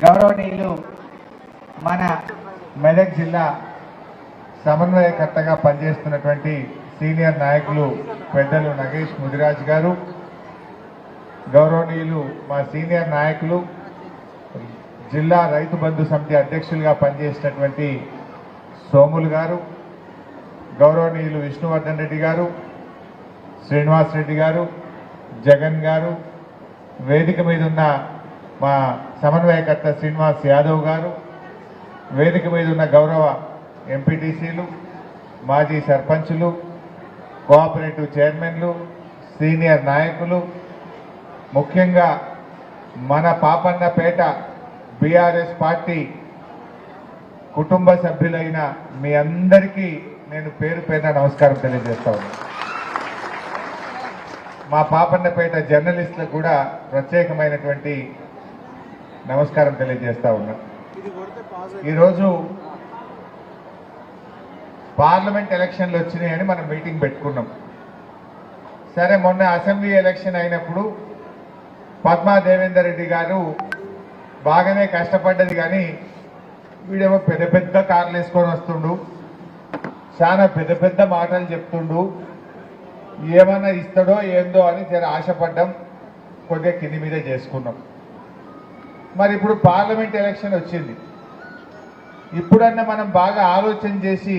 గౌరవనీయులు మన మెదక్ జిల్లా సమన్వయకర్తగా పనిచేస్తున్నటువంటి సీనియర్ నాయకులు పెద్దలు నగేష్ ముదిరాజ్ గారు, గౌరవనీయులు మా సీనియర్ నాయకులు జిల్లా రైతు బంధు సమితి అధ్యక్షులుగా పనిచేసినటువంటి సోములు గారు, గౌరవనీయులు విష్ణువర్ధన్ రెడ్డి గారు, శ్రీనివాస్ రెడ్డి గారు, జగన్ గారు, వేదిక మీద ఉన్న మా సమన్వయకర్త శ్రీనివాస్ యాదవ్ గారు, వేదిక మీద ఉన్న గౌరవ ఎంపీటీసీలు, మాజీ సర్పంచులు, కోఆపరేటివ్ చైర్మన్లు, సీనియర్ నాయకులు, ముఖ్యంగా మన పాపన్నపేట బీఆర్ఎస్ పార్టీ కుటుంబ సభ్యులైన మీ అందరికీ నేను పేరు పేరున నమస్కారం తెలియజేస్తా ఉన్నాను. మా పాపన్నపేట జర్నలిస్టులకు కూడా ప్రత్యేకమైనటువంటి నమస్కారం తెలియజేస్తా ఉన్నా. ఈరోజు పార్లమెంట్ ఎలక్షన్లు వచ్చినాయని మనం మీటింగ్ పెట్టుకున్నాం. సరే, మొన్న అసెంబ్లీ ఎలక్షన్ అయినప్పుడు పద్మా దేవేందర్ రెడ్డి గారు బాగానే కష్టపడ్డది, కానీ వీడేమో పెద్ద పెద్ద కార్లు వేసుకొని వస్తుండు, చాలా పెద్ద పెద్ద మాటలు చెప్తుండు, ఏమన్నా ఇస్తాడో ఏందో అని జర ఆశపడ్డాం, కొద్దిగా కింది మీద చేసుకున్నాం. మరి ఇప్పుడు పార్లమెంట్ ఎలక్షన్ వచ్చింది. ఇప్పుడన్నా మనం బాగా ఆలోచన చేసి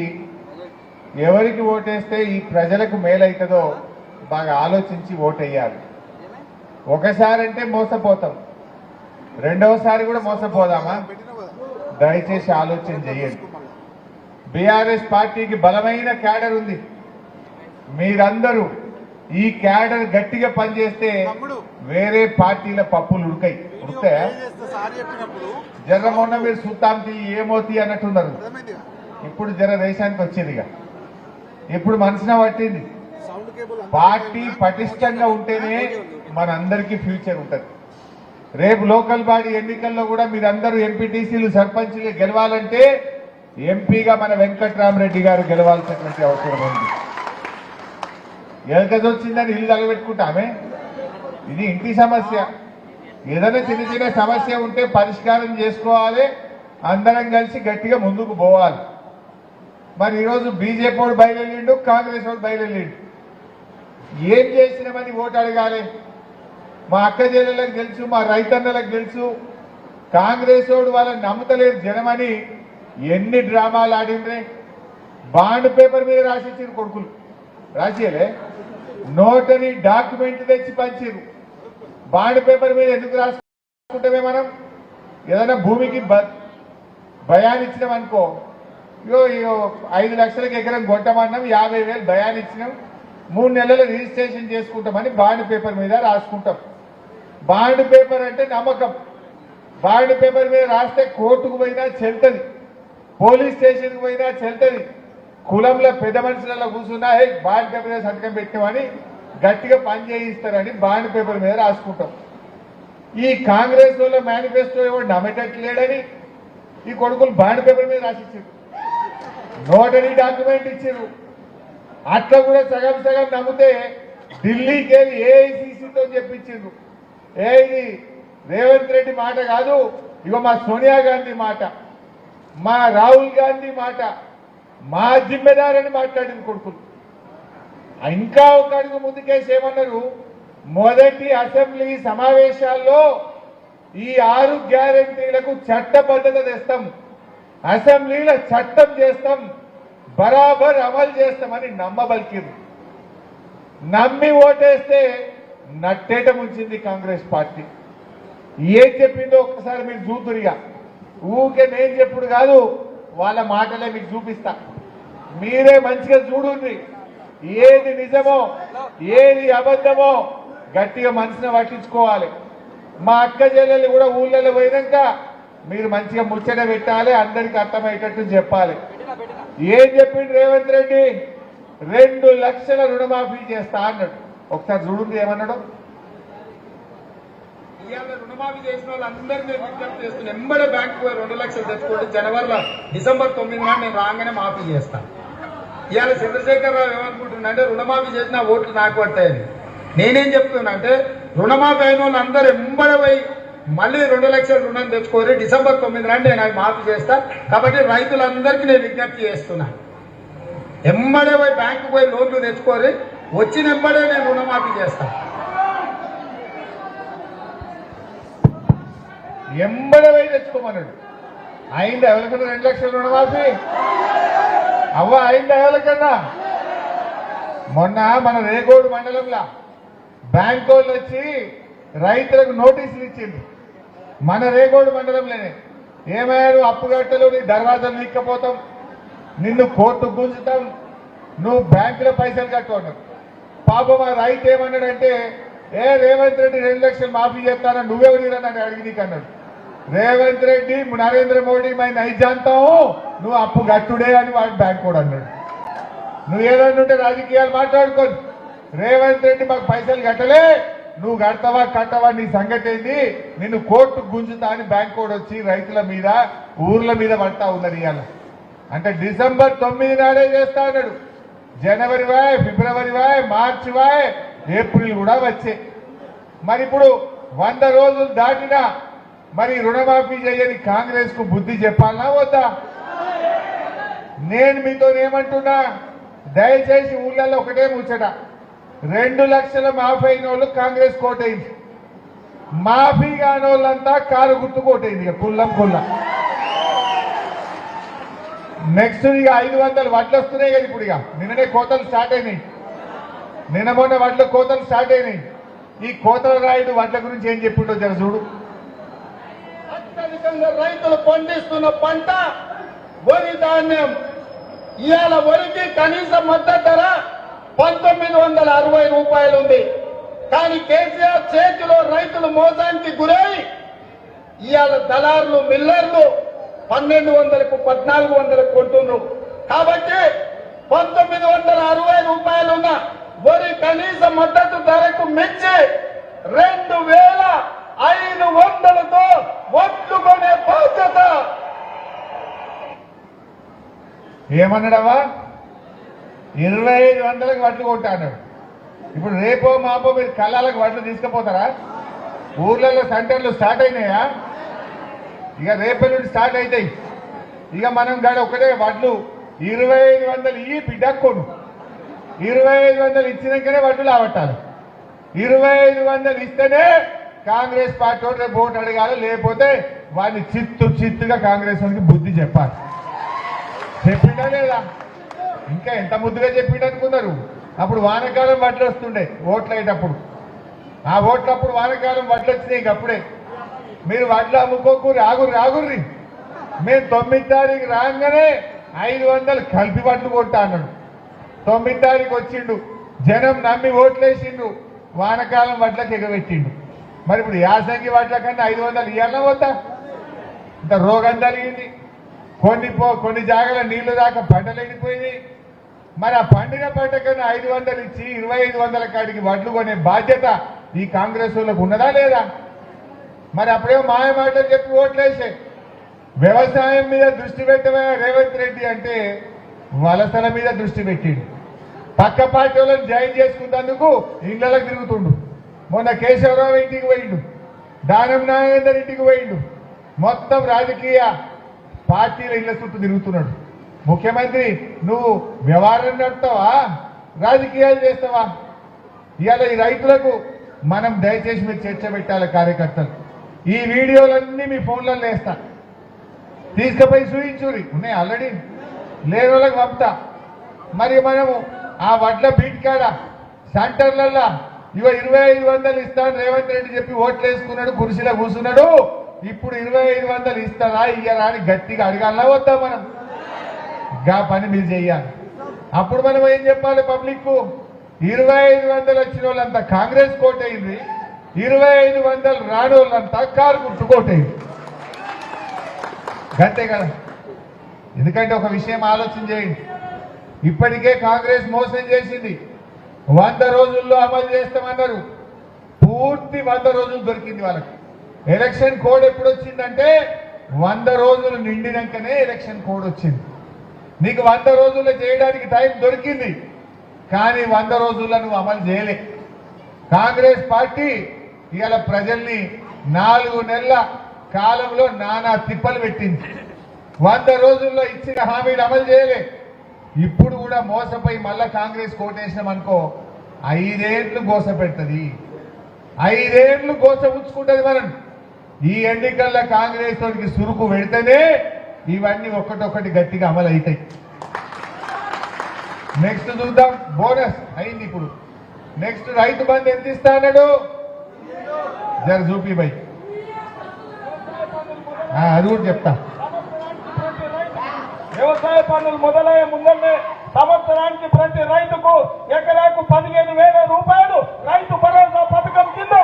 ఎవరికి ఓటేస్తే ఈ ప్రజలకు మేలవుతుందో బాగా ఆలోచించి ఓటేయాలి. ఒకసారి అంటే మోసపోతాం, రెండవసారి కూడా మోసపోదామా? దయచేసి ఆలోచన చేయండి. బీఆర్ఎస్ పార్టీకి బలమైన క్యాడర్ ఉంది. మీరందరూ ఈ క్యాడర్ గట్టిగా పనిచేస్తే వేరే పార్టీల పప్పులు ఉడతాయా? జర మొన్న మీరు సుత్తాంతి ఏమోతి అన్నట్టున్నారు. ఇప్పుడు జర దేశానికి వచ్చిందిగా, ఇప్పుడు మనసున పట్టింది. పార్టీ పటిష్టంగా ఉంటేనే మనందరికీ ఫ్యూచర్ ఉంటుంది. రేపు లోకల్ బాడీ ఎన్నికల్లో కూడా మీరందరూ ఎంపీటీసీలు సర్పంచ్గా గెలవాలంటే ఎంపీగా మన వెంకట్రామరెడ్డి గారు గెలవాల్సినటువంటి అవసరం ఉంది. ఎలకదొచ్చిందని ఇల్లు తగబెట్టుకుంటామే, ఇది ఇంటి సమస్య. ఏదైనా చిన్న చిన్న సమస్య ఉంటే పరిష్కారం చేసుకోవాలి, అందరం కలిసి గట్టిగా ముందుకు పోవాలి. మరి ఈరోజు బీజేపీ వాడు బయలుదేరిండు, కాంగ్రెస్ వాడు బయలుదేరిండు. ఏం చేసినామని ఓటు అడగాలి? మా అక్క చెల్లెలకు తెలుసు, మా రైతన్నలకు తెలుసు. కాంగ్రెస్ వాడు వాళ్ళని నమ్ముతలేరు జనమని ఎన్ని డ్రామాలు ఆడిండ్రే. బాండ్ పేపర్ మీద రాసిచ్చారు కొడుకులు, రాసియలే. నోటని డాక్యుమెంట్ తెచ్చి పంచారు. బాండ్ పేపర్ మీద ఎందుకు రాసుకుంటామే? మనం ఏదైనా భూమికి భయాన్ని ఇచ్చినాం అనుకో, ఇగో 5 లక్షలకు ఎకరం కొట్టమన్నాం, 50,000 భయాన్ని ఇచ్చినాం, 3 నెలలు రిజిస్ట్రేషన్ చేసుకుంటామని బాండ్ పేపర్ మీద రాసుకుంటాం. బాండ్ పేపర్ అంటే నమ్మకం. బాండ్ పేపర్ మీద రాస్తే కోర్టుకు పోయినా చెల్తుంది, పోలీస్ స్టేషన్కి పోయినా చెల్తుంది. కులంలో పెద్ద మనుషులలో కూర్చున్నా బాండ్ పేపర్ మీద సంతకం పెట్టామని గట్టిగా పని చేయిస్తారని బాండ్ పేపర్ మీద రాసుకుంటాం. ఈ కాంగ్రెస్ వాళ్ళ మేనిఫెస్టో ఎవరు నమ్మేటట్లేడని ఈ కొడుకులు బాండ్ పేపర్ మీద రాసిచ్చారు, నోటరీ డాక్యుమెంట్ ఇచ్చారు. అట్లా కూడా సగం సగం నమ్మితే ఢిల్లీకి వెళ్ళి ఏఐసిసితో చెప్పించిండ్రు. ఇది రేవంత్ రెడ్డి మాట కాదు, ఇగో మా సోనియా గాంధీ మాట, మా రాహుల్ గాంధీ మాట, మా జిమ్మెదారని మాట్లాడింది కొడుకులు. ఇంకా ఒక అడుగు ముందుకేసి ఏమన్నారు, మొదటి అసెంబ్లీ సమావేశాల్లో ఈ 6 గ్యారంటీలకు చట్టబద్ధత తెస్తాం, అసెంబ్లీలో చట్టం చేస్తాం, బరాబర్ అమలు చేస్తామని నమ్మబలికింది. నమ్మి ఓటేస్తే నట్టేట ముంచింది కాంగ్రెస్ పార్టీ. ఏం చెప్పిందో ఒక్కసారి మీరు చూతురిగా. ఊకే నేను చెప్పుడు కాదు, వాళ్ళ మాటలే మీకు చూపిస్తా. మీరే మంచిగా చూడుంది, ఏది నిజమో ఏది అబద్ధమో గట్టిగా మనసున పట్టించుకోవాలి. మా అక్క చెల్లెలు కూడా ఊళ్ళలో పోయినాక మీరు మంచిగా ముచ్చట పెట్టాలి, అందరికీ అర్థమయ్యేటట్టు చెప్పాలి. ఏం చెప్పిండు రేవంత్ రెడ్డి? 2 లక్షల రుణమాఫీ చేస్తా అన్నాడు. ఒకసారి చూడుంది ఏమన్నాడు. ఇవాళ రుణమాఫీ చేసిన వాళ్ళందరినీ విజ్ఞప్తి చేస్తున్నా, ఎంబడే బ్యాంకు 2 లక్షలు తెచ్చుకోండి, డిసెంబర్ 9 నాడు నేను రాగానే మాఫీ చేస్తాను. ఇవాళ చంద్రశేఖరరావు ఏమనుకుంటున్నా అంటే రుణమాఫీ చేసిన ఓట్లు నాకు పడతాయని. నేనేం చెప్తున్నా అంటే రుణమాఫీ అయిన వాళ్ళు అందరూ ఎంబడపోయి మళ్ళీ 2 లక్షల రుణం తెచ్చుకోరి డిసెంబర్ 9 నాడు నేను అది మాఫీ చేస్తా. కాబట్టి రైతులందరికీ నేను విజ్ఞప్తి చేస్తున్నా, ఎమ్మడే పోయి బ్యాంకు పోయి లోన్లు తెచ్చుకోరి, వచ్చిన ఎమ్మడే నేను రుణమాఫీ చేస్తా. ఎంబడే పోయి తెచ్చుకోమన్నాడు. అయింది ఎవరికన్నా 2 లక్షల రుణమాఫీ? అయింది ఎవరికన్నా? మొన్న మన రేగోడు మండలంలో బ్యాంకు వాళ్ళు వచ్చి రైతులకు నోటీసులు ఇచ్చింది. మన రేగోడు మండలంలోనే ఏమయ్యారు, అప్పు కట్టలు, నీ దర్వాజాలు నీక్కపోతాం, నిన్ను కోర్టు గుంజుతాం, నువ్వు బ్యాంకులో పైసలు కట్టుకున్నావు. పాపం ఆ రైతు ఏమన్నాడంటే, రేవంత్ రెడ్డి 2 లక్షలు మాఫీ చేస్తానా, నువ్వెవరిరా నన్ను అడిగి నీకు అన్నాడు. రేవంత్ రెడ్డి నరేంద్ర మోడీ మై నైజాంతం, నువ్వు అప్పు కట్టుడే అని వాడు బ్యాంక్ కూడా అన్నాడు. నువ్వు ఏదన్నా ఉంటే రాజకీయాలు మాట్లాడుకోను, రేవంత్ రెడ్డి మాకు పైసలు కట్టలే, నువ్వు కడతావా కట్టవా నీ సంగతి ఏంది, నిన్ను కోర్టు గుంజుతా అని బ్యాంక్ కూడా వచ్చి రైతుల మీద ఊర్ల మీద పడతా ఉన్నది. ఇవాళ అంటే డిసెంబర్ 9 నాడే చేస్తా అన్నాడు. జనవరి వాయ్, ఫిబ్రవరి వాయ్, మార్చి వాయ్, ఏప్రిల్ కూడా వచ్చే. మరి ఇప్పుడు 100 రోజులు దాటినా మరి రుణమాఫీ చేయని కాంగ్రెస్ కు బుద్ధి చెప్పాలనా వద్దా? నేను మీతో ఏమంటున్నా, దయచేసి ఊళ్ళల్లో ఒకటే ముచ్చట, 2 లక్షల మాఫీ అయిన వాళ్ళు కాంగ్రెస్ కోటైంది, మాఫీ కాని వాళ్ళంతా కారు గుర్తు కోటైంది. ఇక కుల్లం కుల్లం. నెక్స్ట్ ఇక 500 వడ్లు వస్తున్నాయి కదా ఇప్పుడు. ఇక నిన్ననే కోతలు స్టార్ట్ అయినాయి, నిన్న మొన్న వడ్ల కోతలు స్టార్ట్ అయినాయి. ఈ కోతల రాయుడు వడ్ల గురించి ఏం చెప్పిండో జర చూడు. అత్యధికంగా రైతులు పండిస్తున్న పంట వరి ధాన్యం. ఇవాళ వరికి కనీస మద్దతు ధర 1960 రూపాయలు ఉంది. కానీ కేసీఆర్ చేతిలో రైతులు మోసానికి గురై ఇవాళ దళారులు, మిల్లర్లు 1200కు 1400కు కొంటున్నారు. కాబట్టి 1960 రూపాయలున్న వరి కనీస మద్దతు ధరకు మించి 2500తో వడ్లు కొనే బాధ్యత. ఏమన్నాడవా? 2500లకు వడ్లు కొంటా అన్నాడు. ఇప్పుడు రేపో మాపో మీరు కళ్ళాలకు వడ్లు తీసుకుపోతారా? ఊర్లలో సెంటర్లు స్టార్ట్ అయినాయా? ఇక రేపటి నుండి స్టార్ట్ అవుతాయి. ఇక మనం గాడి ఒకటే వడ్లు 2500 ఇయ్యి బిడ్డక్కోను, 2500 ఇచ్చినాకనే వడ్లు లావట్టాలి. 2500 ఇస్తేనే కాంగ్రెస్ పార్టీ రేపు ఓటు అడగాలి, లేకపోతే వాడిని చిత్తుగా కాంగ్రెస్ వారికి బుద్ధి చెప్పాలి. చెప్పిండా లేదా? ఇంకా ఎంత ముద్దుగా చెప్పిండు అనుకున్నారు? అప్పుడు వానకాలం వడ్లు వస్తుండే ఓట్లు అయ్యేటప్పుడు, ఆ ఓట్లప్పుడు వానకాలం వడ్లు వచ్చినాయి. అప్పుడే మీరు వడ్లు అమ్ముకోకూరి, ఆగుర్రి. మేము 9 తారీఖు రాగానే 500 కలిపి వడ్లు కొంటా అన్నాడు. 9 తారీఖు వచ్చిండు, జనం నమ్మి ఓట్లేసిండు, వానకాలం వడ్లకు ఎగబెట్టిండు. మరి ఇప్పుడు యాసంగి వడ్ల కన్నా 500 ఇవ్వాలన్నా వద్దా? ఇంత రోగం కలిగింది. కొన్ని జాగాల నీళ్లు దాకా పంటలు ఎండిపోయింది. మరి ఆ పండిన పంట కన్నా 500 ఇచ్చి 2500 కాడికి వడ్లు కొనే బాధ్యత ఈ కాంగ్రెస్ వాళ్ళకు ఉన్నదా లేదా? మరి అప్పుడేమో మాయ మాటలు చెప్పి ఓట్లేసే. వ్యవసాయం మీద దృష్టి పెట్టమే రేవంత్ రెడ్డి అంటే వలసల మీద దృష్టి పెట్టిండు. పక్క పార్టీ వాళ్ళని జాయిన్ చేసుకున్నందుకు ఇళ్లకు తిరుగుతుండు. మొన్న కేశవరావు ఇంటికి పోయిండు, దానం నాగేందర్ ఇంటికి పోయిండు. మొత్తం రాజకీయ పార్టీల ఇళ్ల చుట్టూ తిరుగుతున్నాడు. ముఖ్యమంత్రి నువ్వు వ్యవహారం నడుపుతావా, రాజకీయాలు చేస్తావా? ఇవాళ ఈ రైతులకు మనం దయచేసి మీరు చర్చ పెట్టాలి కార్యకర్తలు. ఈ వీడియోలన్నీ మీ ఫోన్లలో వేస్తా, తీసుకుపోయి చూయించురి. ఉన్నాయి ఆల్రెడీ, లేని వాళ్ళకి పంపుతా. మరి మనము ఆ వడ్ల బీట్ కాడ సెంటర్లల్లో 2500 ఇస్తాను రేవంత్ రెడ్డి చెప్పి ఓట్లు వేసుకున్నాడు, కుర్చీలో కూర్చున్నాడు. ఇప్పుడు 2500 ఇస్తారా ఇయ్యరా అని గట్టిగా అడగాలన్నా వద్దా? మనం గా పని మీరు చెయ్యాలి. అప్పుడు మనం ఏం చెప్పాలి పబ్లిక్ కు? 2500 వచ్చిన వాళ్ళంతా కాంగ్రెస్ కోటైంది, 2500 రాని వాళ్ళంతా కారు గుర్తు కోటైంది. గంతే కదా. ఎందుకంటే ఒక విషయం ఆలోచన చేయండి, ఇప్పటికే కాంగ్రెస్ మోసం చేసింది. 100 రోజుల్లో అమలు చేస్తామన్నారు, పూర్తి 100 రోజులు దొరికింది వాళ్ళకి. ఎలక్షన్ కోడ్ ఎప్పుడు వచ్చిందంటే 100 రోజులు నిండినాకనే ఎలక్షన్ కోడ్ వచ్చింది. నీకు 100 రోజుల్లో చేయడానికి టైం దొరికింది, కానీ 100 రోజుల్లో నువ్వు అమలు చేయలే. కాంగ్రెస్ పార్టీ ఇవాళ ప్రజల్ని 4 నెలల కాలంలో నానా తిప్పలు పెట్టింది. 100 రోజుల్లో ఇచ్చిన హామీలు అమలు చేయలే. ఇప్పుడు కూడా మోసపోయి మళ్ళా కాంగ్రెస్ కోటేసినాం అనుకో 5 ఏళ్ళు గోస పెడుతుంది. 5 ఏళ్ళు గోస ఉంచుకుంటది. మనం ఈ ఎన్నికల్లో కాంగ్రెస్ వారికి సురుకు పెడితేనే ఇవన్నీ ఒక్కటొక్కటి గట్టిగా అమలు అవుతాయి. నెక్స్ట్ చూద్దాం. బోనస్ అయింది. ఇప్పుడు నెక్స్ట్ రైతు బంధు ఎంత ఇస్తా అన్నాడు? జర చూపి బై, అది కూడా చెప్తా. వ్యవసాయ పనులు మొదలయ్యే ముందనే సంవత్సరానికి ప్రతి రైతుకు ఎకరాకు 15,000 రూపాయలు రైతు భరోసా పథకం కింద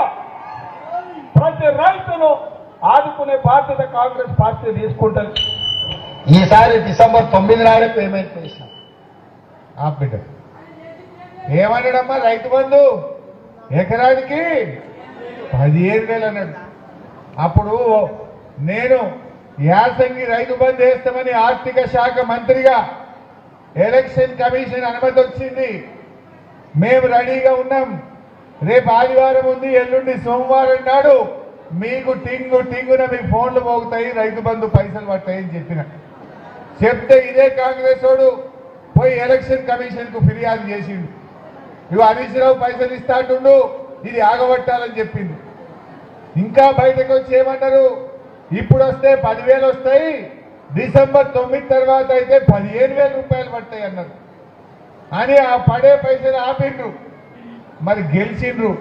ప్రతి రైతును ఆదుకునే బాధ్యత కాంగ్రెస్ పార్టీ తీసుకుంటుంది. ఈసారి డిసెంబర్ 9 నాడే పేమెంట్ చేసినాం. బిడ్డ ఏమన్నాడమ్మా? రైతు బంధు ఎకరానికి 15,000 అన్నాడు. అప్పుడు నేను యాసంగి రైతు బంధు వేస్తామని ఆర్థిక శాఖ మంత్రిగా ఎలక్షన్ కమిషన్ అనుమతి వచ్చింది. మేము రెడీగా ఉన్నాం. రేపు ఆదివారం ఉంది, ఎల్లుండి సోమవారం నాడు మీకు టింగున మీ ఫోన్లు మోగుతాయి, రైతు బంధు పైసలు పడతాయని చెప్తే ఇదే కాంగ్రెస్ వాడు పోయి ఎలక్షన్ కమిషన్ కు ఫిర్యాదు చేసిండు. ఇవి హరీష్ రావు పైసలు ఇస్తాంటుండు, ఇది ఆగబట్టాలని చెప్పింది. ఇంకా బయటకు వచ్చి ఏమన్నారు? ఇప్పుడు వస్తే 10,000 వస్తాయి, డిసెంబర్ 9 తర్వాత అయితే 15,000 రూపాయలు పడతాయి అన్నారు. అని ఆ పడే పైసలు ఆపిండ్రు. మరి గెలిచిండ్రు.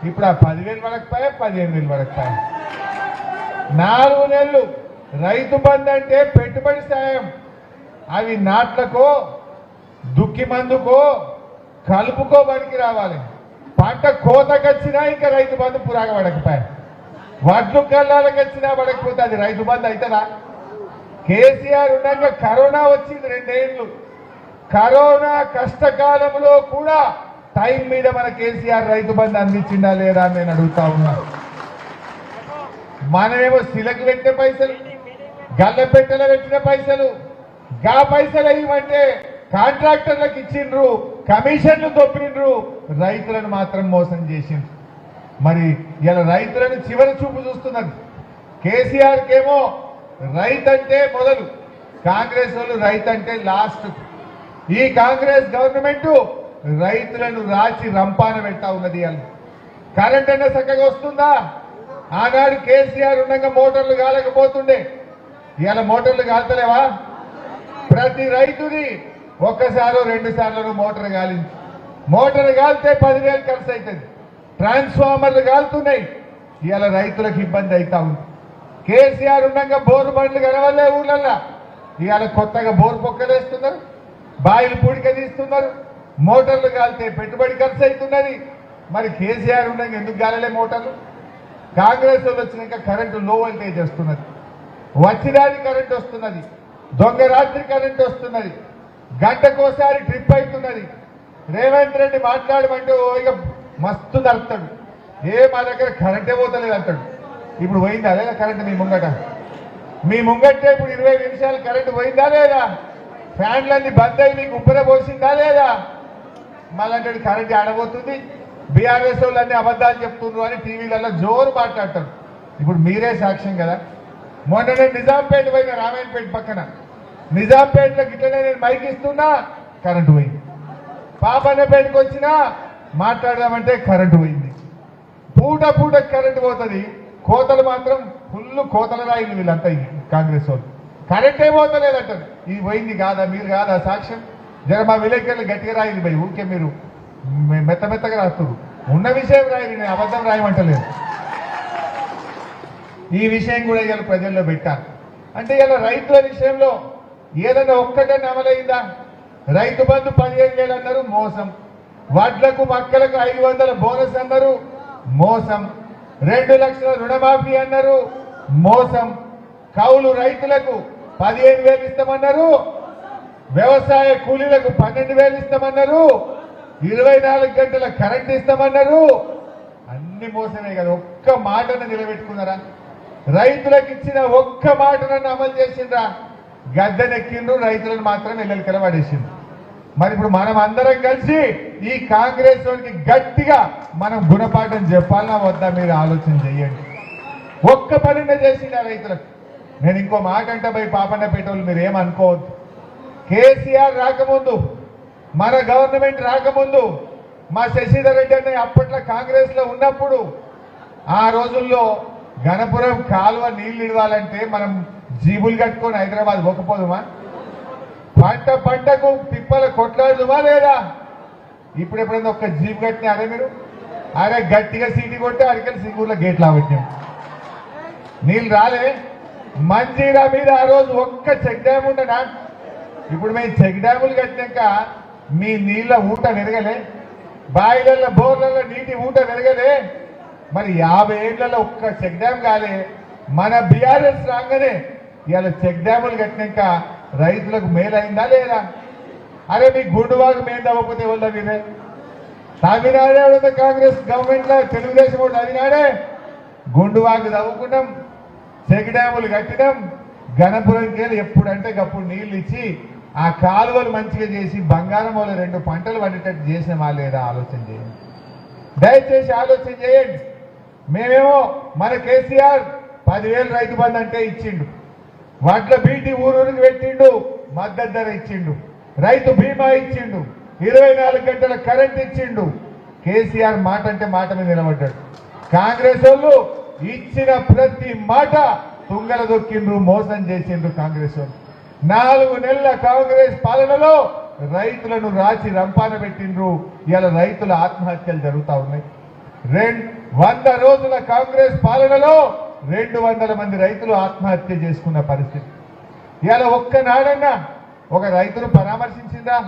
ఇప్పుడు ఆ 10,000 పడకపోయా, 15,000 పడకపోయా. 4 నెలలు రైతు బంధు అంటే పెట్టుబడి సాయం. అవి నాట్లకో, దుక్కి మందుకో, కలుపుకో పనికి రావాలి. పంట కోతకొచ్చినా ఇంకా రైతు బంధు పురాగా పడకపోయా. వడ్లు కల్లాలకు వచ్చినా పడకపోతే అది రైతు బంధు అవుతుందా? కేసీఆర్ ఉండగా కరోనా వచ్చింది 2 ఏళ్ళు. కరోనా కష్టకాలంలో కూడా టైం మీద మన కేసీఆర్ రైతు బంధు అందించిందా లేదా అని నేను అడుగుతా ఉన్నా. మనమేమో శిలకు పెట్టిన పైసలు, గల్లపెట్టెలో పెట్టిన పైసలు, గా పైసలు ఇవ్వమంటే కాంట్రాక్టర్లకు ఇచ్చిండ్రు, కమిషన్లు దొప్పిండ్రు, రైతులను మాత్రం మోసం చేసిండ్రు. మరి ఇలా రైతులను చివరి చూపు చూస్తున్నారు. కేసీఆర్కేమో రైతంటే మొదలు, కాంగ్రెస్ వాళ్ళు రైతంటే లాస్ట్. ఈ కాంగ్రెస్ గవర్నమెంట్ రైతులను రాచి రంపాన పెడతా ఉన్నది. కరెంట్ అన్న చక్కగా వస్తుందా? ఆనాడు కేసీఆర్ ఉండగా మోటార్లు కాలేకపోతుండే, ఇవాళ మోటార్లు కాల్తలేవా? ప్రతి రైతుని ఒక్కసారో 2 సార్లు మోటార్ కాలింది. మోటార్ కాలితే 10,000 ఖర్చు అవుతుంది. ట్రాన్స్ఫార్మర్లు కాలుతున్నాయి. ఇవాళ రైతులకు ఇబ్బంది అవుతా ఉంది. కేసీఆర్ ఉండగా బోరు బండ్లు కనవల్లే ఊళ్ళల్లో. ఇవాళ కొత్తగా బోరు పొక్కలేస్తున్నారు, బాయిలు పూడిక తీస్తున్నారు. మోటార్లు కాలితే పెట్టుబడి ఖర్చు అవుతున్నది. మరి కేసీఆర్ ఉండగా ఎందుకు కాలలే మోటార్లు? కాంగ్రెస్ వాళ్ళు వచ్చినాక కరెంటు లో వోల్టేజ్ వస్తున్నది, వచ్చిదాని కరెంట్ వస్తున్నది, దొంగ రాత్రి కరెంట్ వస్తున్నది, గంటకోసారి ట్రిప్ అవుతున్నది. రేవంత్ రెడ్డి మాట్లాడమంటే ఇక మస్తు దరుతాడు. మా దగ్గర కరెంటే పోతలేదు అంటాడు. ఇప్పుడు పోయిందా లేదా కరెంట్ మీ ముంగట? మీ ముంగట్టే ఇప్పుడు 20 నిమిషాలు కరెంటు పోయిందా లేదా? ఫ్యాన్లన్నీ బంద్ అయ్యి మీకు ఉబ్బర పోసిందా లేదా? మళ్ళీ కరెంట్ ఆడబోతుంది. బీఆర్ఎస్ వాళ్ళు అన్ని అబద్ధాలు చెప్తున్నారు అని టీవీలలో జోరు మాట్లాడతారు. ఇప్పుడు మీరే సాక్ష్యం కదా. మొన్న నేను నిజాంపేట పోయిన, రామాయణపేట పక్కన నిజాంపేటలో గిట్లనే నేను మైక్ ఇస్తున్నా, కరెంటు పోయింది. పాపన్నపేటకు వచ్చినా మాట్లాడదామంటే కరెంటు పోయింది. పూట కరెంటు పోతుంది, కోతలు మాత్రం ఫుల్ కోతల రాయిలు వీళ్ళంతా కాంగ్రెస్ వాళ్ళు. కరెంటే పోతలేదంటారు. ఇది పోయింది కాదా? మీరు కాదా సాక్ష్యం? జర మా విలేకరులు గట్టిగా రాయింది పోయి, ఊరికే మీరు మెత్తగా రాస్తున్నారు. ఉన్న విషయం రాయి, నేను అబద్ధం రాయమంటలేదు. ఈ విషయం కూడా ఇలా ప్రజల్లో పెట్టాలి. అంటే ఇలా రైతుల విషయంలో ఏదైనా ఒక్కటన్నా అమలైందా? రైతు బంధు 15,000 అన్నారు, మోసం. వడ్లకు మక్కలకు 500 బోనస్ అన్నారు, మోసం. 2 లక్షల రుణమాఫీ అన్నారు, మోసం. కౌలు రైతులకు 15,000 ఇస్తామన్నారు, వ్యవసాయ కూలీలకు 12,000 ఇస్తామన్నారు, 24 గంటల కరెంట్ ఇస్తామన్నారు. అన్ని మోసమే కదా. ఒక్క మాటను నిలబెట్టుకున్నారా? రైతులకు ఇచ్చిన ఒక్క మాటనన్ను అమలు చేసిండ్రా? గద్దెనెక్కిండ్రు, రైతులను మాత్రం ఎల్లెలకల పడేసిండ్రు. మరి ఇప్పుడు మనం అందరం కలిసి ఈ కాంగ్రెస్ వారికి గట్టిగా మనం గుణపాఠం చెప్పాలన్నా వద్దా? మీరు ఆలోచన చేయండి. ఒక్క పనినే చేసిండు ఆ రైతులకు. నేను ఇంకో మాట అంటే పోయి పాపన్నపేట వాళ్ళు మీరు ఏమనుకోవద్దు. కేసీఆర్ రాకముందు, మన గవర్నమెంట్ రాకముందు, మా శశిధర్ రెడ్డి అనే అప్పట్లో కాంగ్రెస్ లో ఉన్నప్పుడు ఆ రోజుల్లో గణపురం కాలువ నీళ్లు ఇవ్వాలంటే మనం జీబులు కట్టుకొని హైదరాబాద్ పోకపోదుమా? పంటకు తిప్పల కొట్లాడుదుమా లేదా? ఇప్పుడు ఎప్పుడైనా ఒక్క జీబు కట్టినారే మీరు? అరే గట్టిగా సీటీ కొట్టి అడికల్ సింగూర్లో గేట్లు ఆవట్టాం, నీళ్ళు రాలే. మంజీరా మీద ఆ రోజు ఒక్క చెక్ డ్యామ్ ఉండనా? ఇప్పుడు మేము చెక్ డ్యాములు కట్టినాక మీ నీళ్ళ ఊట పెరగలే, బాయిలలో బోర్లలో నీటి ఊట పెరగలే. మరి 50 ఏళ్లలో ఒక్క చెక్ డ్యామ్ కాలే. మన బీఆర్ఎస్ రాగానే ఇవాళ చెక్ డ్యాములు కట్టినాక రైతులకు మేలైందా లేదా? అరే మీ గుండువాగు మేము తవ్వకపోతే ఎవరు తవ్వినే? తవ్వినాడే కాంగ్రెస్ గవర్నమెంట్ లో, తెలుగుదేశం కూడా తవ్వినాడే. గుండువాగు తవ్వుకున్నాం, చెక్ డ్యాములు కట్టినాం, గణపురంకి ఎప్పుడంటే అప్పుడు నీళ్లు ఇచ్చి ఆ కాలువలు మంచిగా చేసి బంగారం వల్ల 2 పంటలు పండేటట్టు చేసినామా లేదా ఆలోచన చేయండి, దయచేసి ఆలోచన చేయండి. మేమేమో మన కేసీఆర్ 10,000 రైతు బంధు అంటే ఇచ్చిండు, వడ్ల బీటీ ఊరూరికి పెట్టిండు, మద్దతు ధర ఇచ్చిండు, రైతు బీమా ఇచ్చిండు, 24 గంటల కరెంట్ ఇచ్చిండు. కేసీఆర్ మాట అంటే మాట మీద నిలబడ్డాడు. కాంగ్రెస్ వాళ్ళు ఇచ్చిన ప్రతి మాట తుంగల దొక్కిండ్రు, మోసం చేసిండ్రు. కాంగ్రెస్ వాళ్ళు 4 నెలల కాంగ్రెస్ పాలనలో రైతులను రాచి రంపాన పెట్టిండ్రు. ఇవాళ రైతుల ఆత్మహత్యలు జరుగుతూ ఉన్నాయి. 100 రోజుల కాంగ్రెస్ పాలనలో 200 మంది రైతులు ఆత్మహత్య చేసుకున్న పరిస్థితి. ఇవాళ ఒక్కనాడన్నా ఒక రైతును పరామర్శించిందా?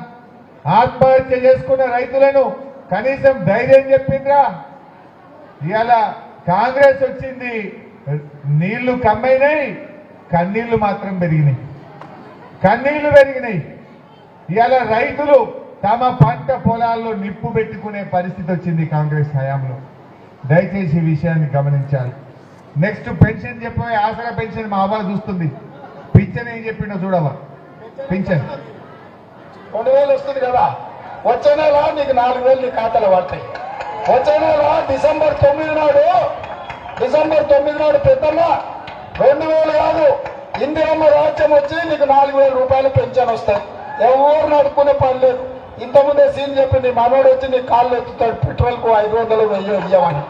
ఆత్మహత్య చేసుకున్న రైతులను కనీసం ధైర్యం చెప్పిండ్రా? ఇవాళ కాంగ్రెస్ వచ్చింది, నీళ్లు కమ్మైనాయి, కన్నీళ్లు మాత్రం పెరిగినాయి, కన్నీళ్లు పెరిగినాయి. ఇవాళ రైతులు తమ పంట పొలాల్లో నిప్పు పెట్టుకునే పరిస్థితి వచ్చింది కాంగ్రెస్ హయాంలో. దయచేసి ఈ విషయాన్ని గమనించాలి. నెక్స్ట్ పెన్షన్ చెప్పే ఆసరా పెన్షన్ మా అవ్వ చూస్తుంది. పింఛన్ ఏం చెప్పిండో చూడవా? పింఛన్ 2000 వస్తుంది కదా, వచ్చే నెల నీకు 4000 నీ ఖాతాలో పడతాయి. వచ్చే నెల డిసెంబర్ 9 నాడు పెద్దమ్మ 2000 కాదు, ఇందిరమ్మ రాజ్యం వచ్చి నీకు 4000 రూపాయలు పెన్షన్ వస్తాయి. ఎవరు నడుపుకునే పని లేదు. ఇంతకుముందే సీన్ చెప్పి నీ మనోడు వచ్చి నీ కాళ్ళు ఎత్తుతాడు, పెట్రోల్కు 500 1000 ఇవ్వమని.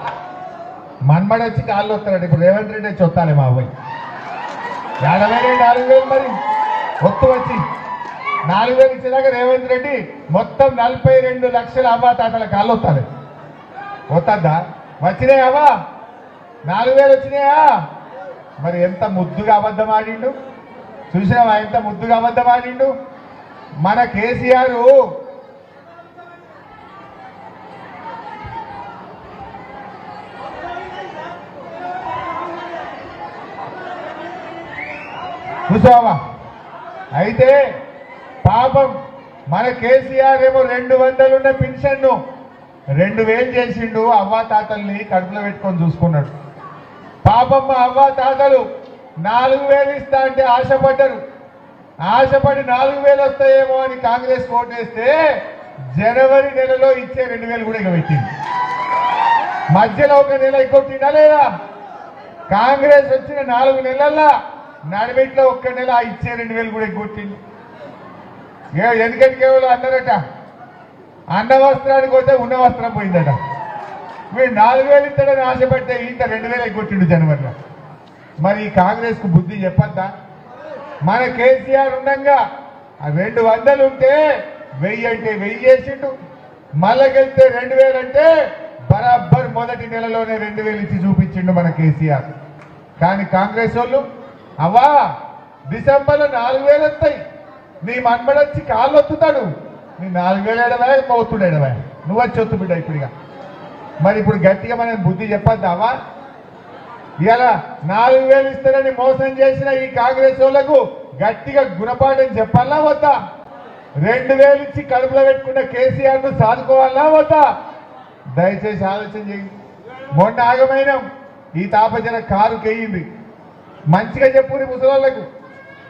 మన్మడ వచ్చి కాళ్ళు వస్తాడు. ఇప్పుడు రేవంత్ రెడ్డి వచ్చి వస్తాలే మా అబ్బాయి 4000 మరి ఒత్తు వచ్చి 4000 ఇచ్చేదాకా రేవంత్ రెడ్డి మొత్తం 42 లక్షల అవ్వాతాతల కాళ్ళు వస్తాడు. వస్తుందా? వచ్చినాయవా? 4000 వచ్చినాయా? మరి ఎంత ముద్దుగా అబద్ధం ఆడిండు చూసినావా? ఎంత ముద్దుగా అబద్ధం ఆడిండు మన కేసీఆర్. చూసావా? అయితే పాపం మన కేసీఆర్ ఏమో 200 ఉన్న పెన్షన్ 2000 చేసిండు. అవ్వా తాతల్ని కడుపులో పెట్టుకొని చూసుకున్నాడు. పాపం మా అవ్వా తాతలు 4000 ఇస్తా అంటే ఆశపడ్డారు. ఆశపడి 4000 వస్తాయేమో అని కాంగ్రెస్ ఓటేస్తే జనవరి నెలలో ఇచ్చే 2000 కూడా ఇక పెట్టింది. మధ్యలో ఒక నెల ఎగ్గొట్టిందా లేదా? కాంగ్రెస్ వచ్చిన 4 నెలల్లో నడిమిట్లో ఒక్క నెల ఇచ్చే 2000 కూడా ఎగ్గొట్టింది. ఎందుకంటే కేవలం అన్నారట, అన్న వస్త్రానికి పోతే ఉన్న వస్త్రం పోయిందట. మీరు 4000 ఇస్తాడని ఆశపడితే ఇంత 2000 ఎగ్గొట్టిండు జనవరిలో. మరి ఈ కాంగ్రెస్ కు బుద్ధి చెప్పద్దా? మన కేసీఆర్ ఉండగా 200 ఉంటే 1000 అంటే 1000 చేసిండు. మళ్ళకెళ్తే 2000 అంటే బరాబర్ మొదటి నెలలోనే 2000 ఇచ్చి చూపించిండు మన కేసీఆర్. కానీ కాంగ్రెస్ వాళ్ళు అవ్వా డిసెంబర్లో 4000 వస్తాయి, నీ మన్మడొచ్చి కాళ్ళు వత్తుతాడు, నీ 4000 ఎడవా మౌతుడు ఎడవా, నువ్వు వచ్చి వత్తు బిడ్డ ఇప్పుడుగా. మరి ఇప్పుడు గట్టిగా మనం బుద్ధి చెప్పద్దావా? ఇలా 4000 ఇస్తారని మోసం చేసిన ఈ కాంగ్రెస్ వాళ్ళకు గట్టిగా గుణపాఠం చెప్పాలా వద్దా? 2000 ఇచ్చి కడుపులో పెట్టుకున్న కేసీఆర్ ను సాదుకోవాలా వద్దా? దయచేసి ఆలోచన చేయండి. మొన్న ఆగమైన ఈ తాపజన కారు కేయింది. మంచిగా చెప్పుని ముసలోళ్లకు,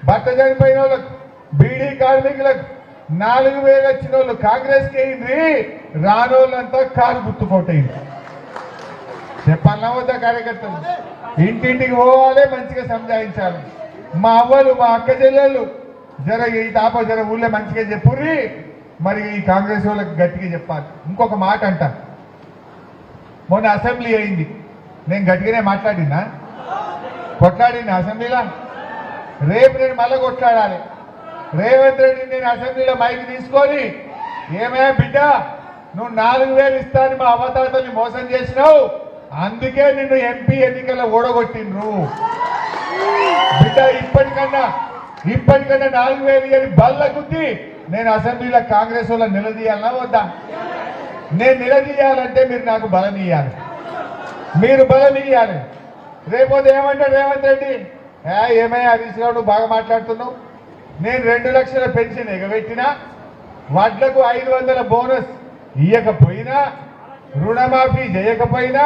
భర్త చనిపోయిన వాళ్ళకు, బీడీ కార్మికులకు 4000 వచ్చిన వాళ్ళు కాంగ్రెస్ కేయింది. రానోళ్ళంతా కారు గుర్తుకోటైంది. చెప్పాలన్నా వద్దా కార్యకర్తలు? ఇంటింటికి పోవాలి, మంచిగా సంజాయించాలి. మా అవ్వలు మా అక్క చెల్లెళ్ళు జర ఈ తాప జర ఊళ్ళో మంచిగా చెప్పుర్రి, మరి ఈ కాంగ్రెస్ వాళ్ళకి గట్టిగా చెప్పాలి. ఇంకొక మాట అంట, మొన్న అసెంబ్లీ అయింది, నేను గట్టిగానే మాట్లాడినా, కొట్లాడినా అసెంబ్లీలో. రేపు నేను మళ్ళీ కొట్లాడాలి. రేవంత్ రెడ్డి నేను అసెంబ్లీలో మైక్ తీసుకొని, ఏమే బిడ్డ నువ్వు 4000 ఇస్తాను మా అవతాతల్ని మోసం చేసినావు, అందుకే నిన్ను ఎంపీ ఎన్నికల్లో ఓడగొట్టిండ్రు బిడ్డ, ఇప్పటికన్నా 4000 అని బల్ల గుద్ది నేను అసెంబ్లీలో కాంగ్రెస్ వాళ్ళ నిలదీయాలన్నా వద్దా? నేను నిలదీయాలంటే మీరు నాకు బలం ఇయ్యాలి, మీరు బలం ఇయ్యాలి. రేపోతే ఏమంటాడు రేవంత్ రెడ్డి, ఏమయ్యా హరీష్ రావు నువ్వు బాగా మాట్లాడుతున్నావు, నేను 2 లక్షల పెన్షన్ ఎగబెట్టినా, వడ్లకు 500 బోనస్ ఇయ్యకపోయినా, రుణమాఫీ చేయకపోయినా,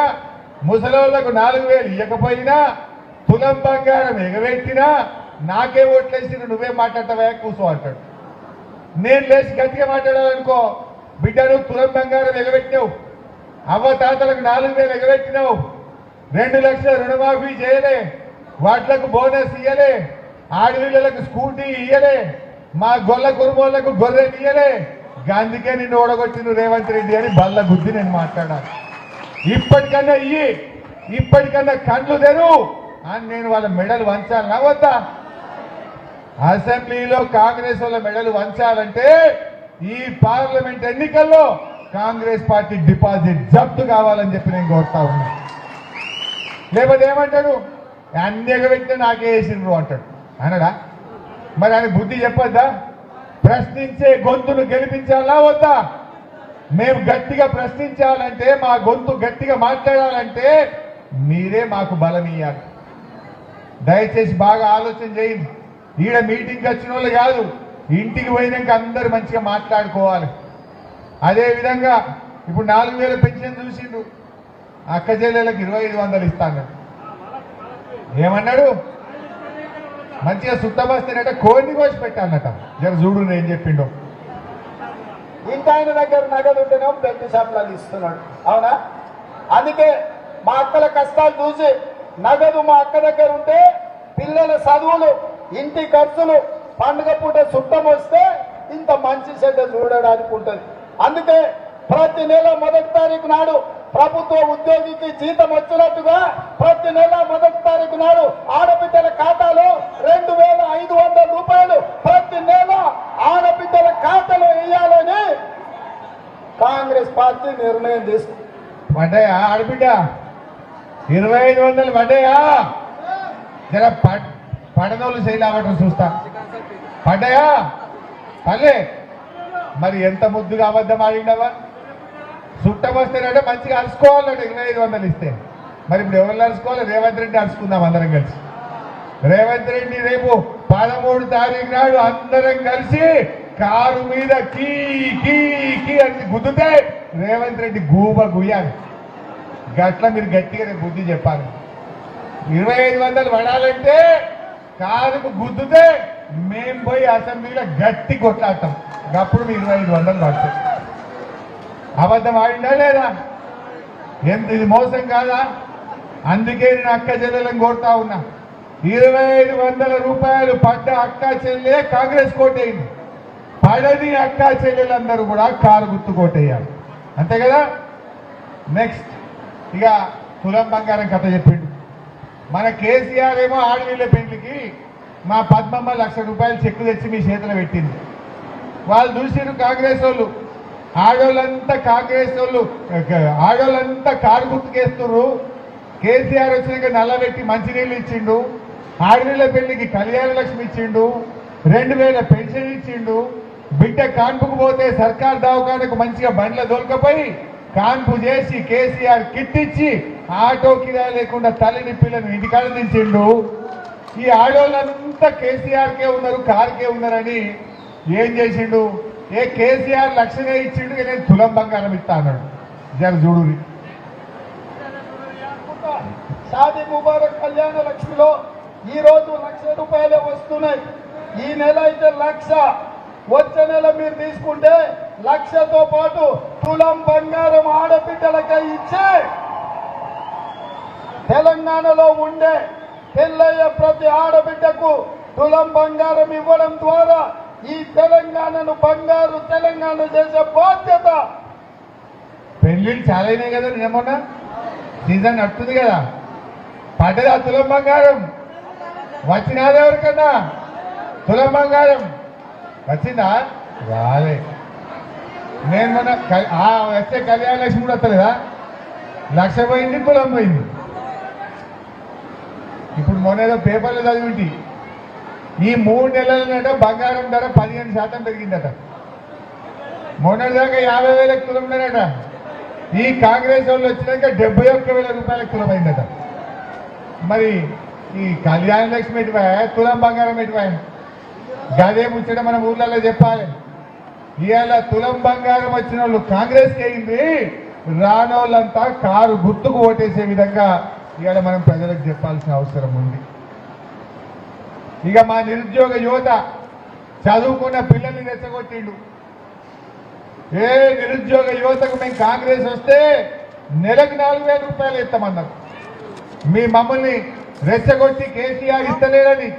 ముసలోళ్లకు 4000 ఇయ్యకపోయినా, తులం బంగారం ఎగబెట్టినా, నాకే ఓట్లేసి నువ్వే మాట్లాడతావా కూర్చో అంటాడు. నేను లేచి గట్టిగా మాట్లాడాలనుకో, బిడ్డ నువ్వు తులం బంగారం ఎగబెట్టినావు, అవ్వ తాతలకు 4000 ఎగబెట్టినావు, 2 లక్షల రుణమాఫీ చేయలే, వాట్లకు బోనస్ ఇయ్యలే, ఆడపిల్లలకు స్కూటీ ఇయ్యలే, మా గొల్ల కురుమోళ్లకు గొర్రెలు ఇయ్యలే, అందుకే నిన్ను ఓడగొట్టిన రేవంత్ రెడ్డి అని బల్ల గుద్ది నేను మాట్లాడాలి. ఇప్పటికన్నా ఇప్పటికన్నా కళ్ళు తెరు అని నేను వాళ్ళ మెడలు వంచాలనా వద్దా? అసెంబ్లీలో కాంగ్రెస్ వాళ్ళ మెడలు వంచాలంటే ఈ పార్లమెంట్ ఎన్నికల్లో కాంగ్రెస్ పార్టీ డిపాజిట్ జప్తు కావాలని చెప్పి నేను కోరుతా ఉన్నా. లేకపోతే ఏమంటాడు, అన్ని ఎగబెట్టినా నాకే వేసిండ్రు అంటాడు అనడా? మరి ఆయన బుద్ధి చెప్పొద్దా? ప్రశ్నించే గొంతును గెలిపించాలా వద్దా? మేము గట్టిగా ప్రశ్నించాలంటే, మా గొంతు గట్టిగా మాట్లాడాలంటే మీరే మాకు బలం ఇయ్యాలి. దయచేసి బాగా ఆలోచన చేయండి. ఈడ మీటింగ్కి వచ్చిన వాళ్ళు కాదు, ఇంటికి పోయినాక అందరూ మంచిగా మాట్లాడుకోవాలి. అదేవిధంగా ఇప్పుడు 4000 పెన్షన్ చూసిండు, అక్క చెల్లెలకు 2500 ఇస్తాను ఏమన్నాడు? మంచిగా సుట్టమస్తేనట కోడిని కోసి పెట్టానట. జర చూడు ఏం చెప్పిండో. ఇంకా ఆయన దగ్గర నగదు ఉంటేనేమో పెద్ద షాపులలో ఇస్తున్నాడు, అవునా? అందుకే మా అక్కల కష్టాలు చూసి నగదు మా అక్క దగ్గర ఉంటే పిల్లల చదువులు, ఇంటి ఖర్చులు, పండుగ పూట చుట్టం వస్తే ఇంత మంచి చెడ్డ చూడడానికి ఉంటుంది. అందుకే ప్రతి నెల 1వ తారీఖు నాడు ప్రభుత్వ ఉద్యోగికి జీతం వచ్చినట్టుగా ప్రతి నెల 1వ తారీఖు నాడు ఆడబిడ్డల ఖాతాలో 2500 రూపాయలు ప్రతి నెల ఆడబిడ్డల ఖాతాలో వేయాలని కాంగ్రెస్ పార్టీ నిర్ణయం తీసుకుంది. పడ్డాయా ఆడబిడ్డ 2500 పడ్డాయా? జర పడనోళ్ళు చేయలేవటం చూస్తా. పడ్డాయా? పల్లె మరి ఎంత ముద్దుగా అబద్ధం ఆడిండవా? చుట్టం వస్తేనంటే మంచిగా అరుచుకోవాలంటే 2500 ఇస్తే. మరి ఇప్పుడు ఎవరు అరుచుకోవాలి? రేవంత్ రెడ్డి అరుచుకుందాం అందరం కలిసి. రేవంత్ రెడ్డి రేపు 13వ తారీఖు నాడు అందరం కలిసి కారు మీద కీ కీ కీ అని గుద్దుతే రేవంత్ రెడ్డి గూబ గుయ్యాలి. గట్ల మీరు గట్టిగా బుద్ధి చెప్పాలి. 2500 పడాలంటే కారుకు గుద్దుతే మేం పోయి అసెంబ్లీలో గట్టి కొట్లాడతాం. అప్పుడు మీ 2500 పడతాయి. అబద్ధం ఆడిందా లేదా? ఇది మోసం కాదా? అందుకే నేను అక్క చెల్లెలను కోరుతా ఉన్నా, 2500 రూపాయలు పడ్డ అక్క చెల్లె కాంగ్రెస్ కోటేయండి, పడని అక్క చెల్లెలందరూ కూడా కారు గుర్తు కోటేయాలి. అంతే కదా? నెక్స్ట్ ఇక తులం బంగారం కథ చెప్పిండు. మన కేసీఆర్ ఏమో ఆడవీళ్ళ పెళ్లికి మా పద్మమ్మ 1,00,000 రూపాయలు చెక్కు తెచ్చి మీ చేతిలో పెట్టింది. వాళ్ళు చూసిరు కాంగ్రెస్ వాళ్ళు, ఆడోళ్ళంతా కారు గుర్తుకేస్తున్నారు. కేసీఆర్ వచ్చినాక నల్లబెట్టి మంచినీళ్ళు ఇచ్చిండు, ఆడవీళ్ళ పెళ్లికి కళ్యాణ లక్ష్మి ఇచ్చిండు, 2000 పెన్షన్ ఇచ్చిండు, బిడ్డ కాన్పుకు పోతే సర్కార్ దవాఖానకు మంచిగా బండ్ల దొరకపోయి కాన్పు చేసి కేసీఆర్ కిట్ ఇచ్చి ఆటో కిరాయి లేకుండా తల్లిని పిల్లను ఇంటికాడ దించిండు. ఈ ఆడోళ్ళంతా కేసీఆర్కే ఉన్నారు, కారుకే ఉన్నారని ఏం చేసిండు? కేసీఆర్ 1,00,000 ఇచ్చిండు, నేను తులం బంగారం ఇస్తా అన్నాడు. జర చూడు. షాదీ ముబారక్ కళ్యాణ లక్ష్మిలో ఈ రోజు 1,00,000 రూపాయలే వస్తున్నాయి. ఈ నెల అయితే 1,00,000, వచ్చే నెల మీరు తీసుకుంటే 1,00,000తో పాటు తులం బంగారం ఆడబిడ్డలకే ఇచ్చే తెలంగాణలో ఉండే పెళ్ళయ్య ప్రతి ఆడబిడ్డకు తులం బంగారం ఇవ్వడం ద్వారా ఈ తెలంగాణను బంగారు తెలంగాణ చేసే బాధ్యత. పెళ్లిళ్ళు చాలా అయినాయి కదా, నిజమన్నా సీజన్ నడుతుంది కదా, పడ్డదా తులం బంగారం? వచ్చినాదా ఎవరికన్నా తులం బంగారం వచ్చిందా? రాలే. నేను మొన్న వచ్చే కళ్యాణ లక్ష్మి కూడా వస్తలేదా? 1,00,000 పోయింది, తులం పోయింది. ఇప్పుడు మొన్న ఏదో పేపర్లో చదివింటి, ఈ 3 నెలలనట బంగారం ధర 15% పెరిగిందట. మొన్నటిదాకా 50,000 తులం ఉండేనట. ఈ కాంగ్రెస్ వాళ్ళు వచ్చినాక 71,000 రూపాయలకు తులం అయిందట. మరి ఈ కళ్యాణ లక్ష్మి ఎటువా, తులం బంగారం ఎటువా? గదే ముచ్చట మన ఊర్లలో చెప్పాలి. ఇవాళ తులం బంగారం వచ్చిన వాళ్ళు కాంగ్రెస్కి అయింది, రానోళ్ళంతా కారు గుర్తుకు ఓటేసే విధంగా ఇవాళ మనం ప్రజలకు చెప్పాల్సిన అవసరం ఉంది. ఇక మా నిరుద్యోగ యువత చదువుకున్న పిల్లల్ని రెచ్చగొట్టిండు. ఏ నిరుద్యోగ యువతకు మేము కాంగ్రెస్ వస్తే నెలకు 4,000 రూపాయలు ఇస్తామన్నారు. మీ మమ్మల్ని రెచ్చగొట్టి కేసీఆర్ ఇస్తలేడని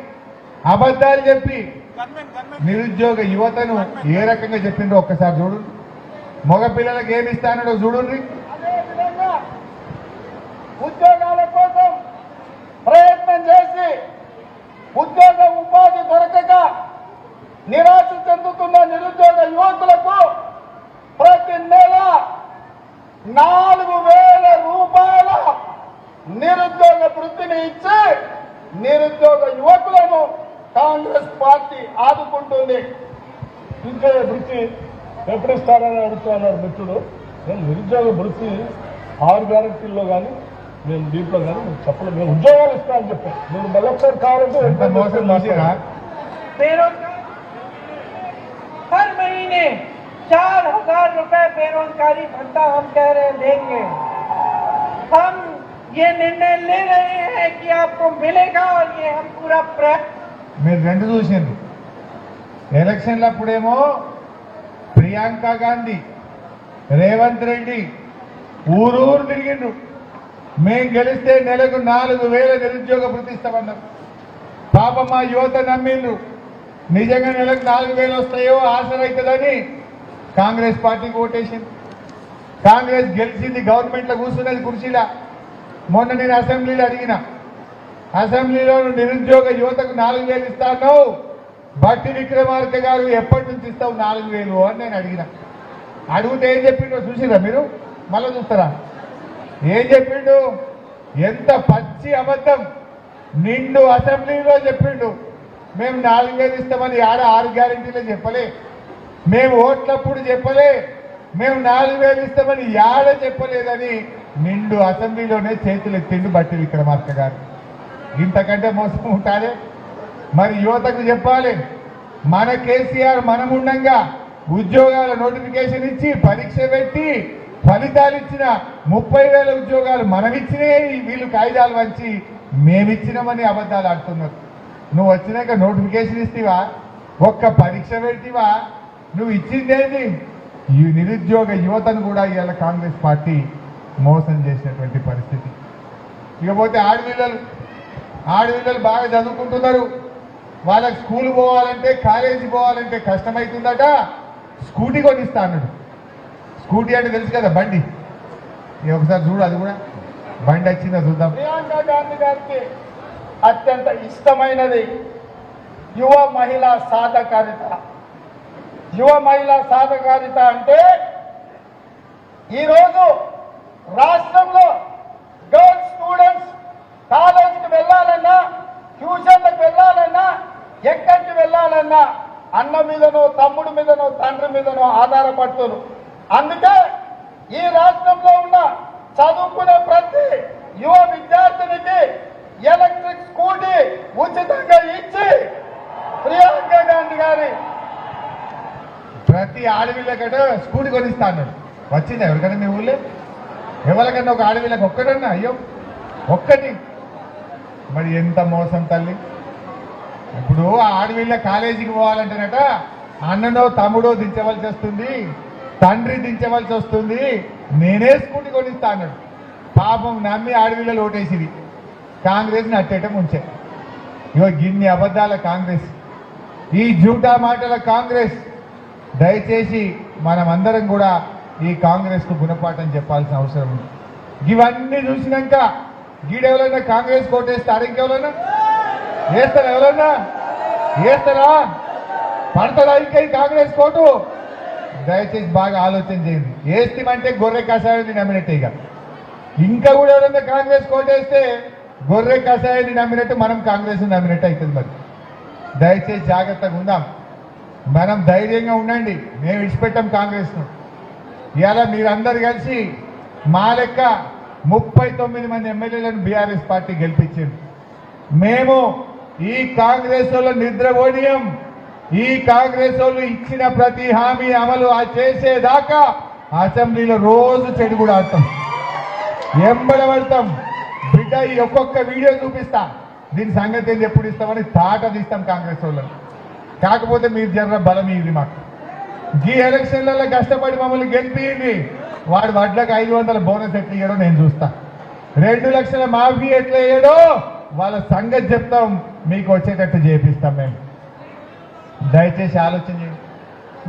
అబద్ధాలు చెప్పి నిరుద్యోగ యువతను ఏ రకంగా చెప్పిండో ఒక్కసారి చూడండి. మగ పిల్లలకు ఏమి ఇస్తానో చూడండి. అదేవిధంగా ఉద్యోగాల కోసం ప్రయత్నం చేసి ఉద్యోగ ఉపాధి దొరకక నిరాశ చెందుతున్న నిరుద్యోగ యువకులకు ప్రతి నెల 4,000 రూపాయల నిరుద్యోగ వృత్తిని ఇచ్చి నిరుద్యోగ యువకులను కాంగ్రెస్ పార్టీ ఆదుకుంటుంది. నిరుద్యోగ వృత్తి ఎప్పుడు ఇస్తారని అడుగుతున్నారు మిత్రుడు. నేను నిరుద్యోగ వృత్తి 6 గ్యారెంటీల్లో కానీ మేము దీంట్లో కానీ మేము చెప్పలేదు. మేము ఉద్యోగాలు ఇస్తామని చెప్పాను. మీరు మళ్ళొకసారి కావాలంటే మోసం చేసిరా? हर महीने 4,000 रुपए बेरोजगारी भत्ता हम कह रहे हैं देंगे। हम ये निर्णय ले रहे हैं कि आपको मिलेगा और ये हम पूरा మీరు రెండు చూసిండ్రు. ఎలక్షన్లప్పుడేమో ప్రియాంక గాంధీ, రేవంత్ రెడ్డి ఊరూరు తిరిగిండ్రు. మేం గెలిస్తే నెలకు 4,000 నిరుద్యోగ వృత్తి ఇస్తామన్నారు. పాప మా యువత నమ్మిండ్రు. నిజంగా నెలకు 4,000 వస్తాయో ఆసరైతుందని కాంగ్రెస్ పార్టీకి ఓటేసింది. కాంగ్రెస్ గెలిచింది, గవర్నమెంట్లో కూర్చున్నది కుర్చీలా. మొన్న నేను అసెంబ్లీలో అడిగిన, అసెంబ్లీలో నిరుద్యోగ యువతకు 4,000 ఇస్తాను, బట్టి విక్రమార్క గారు ఎప్పటి నుంచి ఇస్తావు 4,000 అని నేను అడిగిన. అడిగితే ఏం చెప్పిండో చూసిరా మీరు? మళ్ళీ చూస్తారా? ఏం చెప్పిండు? ఎంత పచ్చి అబద్ధం! నిండు అసెంబ్లీలో చెప్పిండు, మేము 4,000 ఇస్తామని. ఆడ 6 గ్యారెంటీలో చెప్పలే, మేము ఓట్లప్పుడు చెప్పలే, మేము 4,000 ఇస్తామని యాడ చెప్పలేదని నిండు అసెంబ్లీలోనే చేతులు ఎత్తిండు బట్టి విక్రమార్క గారు. ఇంతకంటే మోసం ఉంటారే? మరి యువతకు చెప్పాలి, మన కేసీఆర్ మనముండంగా ఉద్యోగాల నోటిఫికేషన్ ఇచ్చి పరీక్ష పెట్టి ఫలితాలు ఇచ్చిన 30,000 ఉద్యోగాలు మనమిచ్చినే, వీళ్ళు కాయిదాలు వంచి మేమిచ్చినామని అబద్ధాలు ఆడుతున్నారు. నువ్వు వచ్చినాక నోటిఫికేషన్ ఇస్తేవా? ఒక్క పరీక్ష పెట్టివా? నువ్వు ఇచ్చిందేంటి? ఈ నిరుద్యోగ యువతను కూడా ఇవాళ కాంగ్రెస్ పార్టీ మోసం చేసినటువంటి పరిస్థితి. ఇకపోతే ఆడపిల్లలు బాగా చదువుకుంటున్నారు. వాళ్ళకి స్కూల్ పోవాలంటే, కాలేజీ పోవాలంటే కష్టమవుతుందట. స్కూటీ కొనిస్తా అన్నాడు. స్కూటీ అంటే తెలుసు కదా, బండి. ఒకసారి చూడు, అది కూడా బండి వచ్చిందా చూద్దాం. ప్రియాంక గాంధీ గారికి అత్యంత ఇష్టమైనది యువ మహిళా సాధకారిత. యువ మహిళా సాధకారిత అంటే ఈరోజు రాష్ట్రంలో గర్ల్స్ స్టూడెంట్స్ కాలేజీకి వెళ్ళాలన్నా, ట్యూషన్లకు వెళ్ళాలన్నా, ఎక్కడికి వెళ్ళాలన్నా అన్న మీదనో, తమ్ముడి మీదనో, తండ్రి మీదనో ఆధారపడుతున్నారు. అందుకే ఈ రాష్ట్రంలో ఉన్న చదువుకునే ప్రతి యువ విద్యార్థినికి ఎలక్ట్రిక్ స్కూటీ ఉచితంగా ఇచ్చి ప్రియాంక గాంధీ గారి ప్రతి ఆడపిల్లకట స్కూటీ కొనిస్తా అన్నాడు. వచ్చిందా ఎవరికన్నా మీ ఊళ్ళో? ఎవరికన్నా ఒక ఆడపిల్లకి ఒక్కటన్నా? అయ్యో ఒక్కటి. మరి ఎంత మోసం తల్లి! ఇప్పుడు ఆ ఆడపిల్ల కాలేజీకి పోవాలంటేనట అన్ననో తమ్ముడో దించవలసి వస్తుంది, తండ్రి దించవలసి వస్తుంది. నేనే స్కూటీ కొనిస్తా అన్నాడు. పాపం నమ్మి ఆడపిల్లలు ఓటేసిరి. కాంగ్రెస్ని అట్టేయటం ఉంచే. ఇగో గిన్ని అబద్ధాల కాంగ్రెస్, ఈ జూటా మాటల కాంగ్రెస్. దయచేసి మనమందరం కూడా ఈ కాంగ్రెస్కు గుణపాఠం చెప్పాల్సిన అవసరం ఉంది. ఇవన్నీ చూసినాక గీడెవరన్నా కాంగ్రెస్ కోటేస్తారు, ఇంకెవరన్నా వేస్తారా? ఎవరన్నా వేస్తారా? పడతారా ఇంకా ఈ కాంగ్రెస్ కోటు? దయచేసి బాగా ఆలోచన చేయండి. వేస్తామంటే గొర్రె కషాయాన్ని నమ్మినట్టే. ఇక ఇంకా కూడా ఎవరన్నా కాంగ్రెస్ కోటేస్తే గొర్రె కషాయాన్ని నమ్మినట్టు మనం కాంగ్రెస్ నమ్మినట్టు అవుతుంది. మరి దయచేసి జాగ్రత్తగా ఉందాం, మనం ధైర్యంగా ఉండండి. మేము విడిచిపెట్టాం కాంగ్రెస్ను. ఇవాళ మీరందరూ కలిసి మా లెక్క 39 మంది ఎమ్మెల్యేలను బీఆర్ఎస్ పార్టీ గెలిపించింది. మేము ఈ కాంగ్రెస్ వాళ్ళు నిద్రపోనీయం. ఈ కాంగ్రెస్ వాళ్ళు ఇచ్చిన ప్రతి హామీ అమలు చేసేదాకా అసెంబ్లీలో రోజు చెడు కూడా ఆడతాం, ఎంబడబడతాం. బిడ్డ ఈ ఒక్కొక్క వీడియో చూపిస్తా, దీని సంగతి ఏంది ఎప్పుడు ఇస్తామని తాట తీస్తాం కాంగ్రెస్ వాళ్ళని. కాకపోతే మీరు జర్ర బలం ఇది మాకు. ఈ ఎలక్షన్లలో కష్టపడి మమ్మల్ని గెలిపింది. వాడు వడ్లకు 500 బోనస్ ఎట్లా ఇయ్యడో నేను చూస్తా. 2 లక్షల మాఫీ ఎట్లా వేయడో వాళ్ళ సంగతి చెప్తాం, మీకు వచ్చేటట్టు చేపిస్తాం మేము. దయచేసి ఆలోచన చేయండి.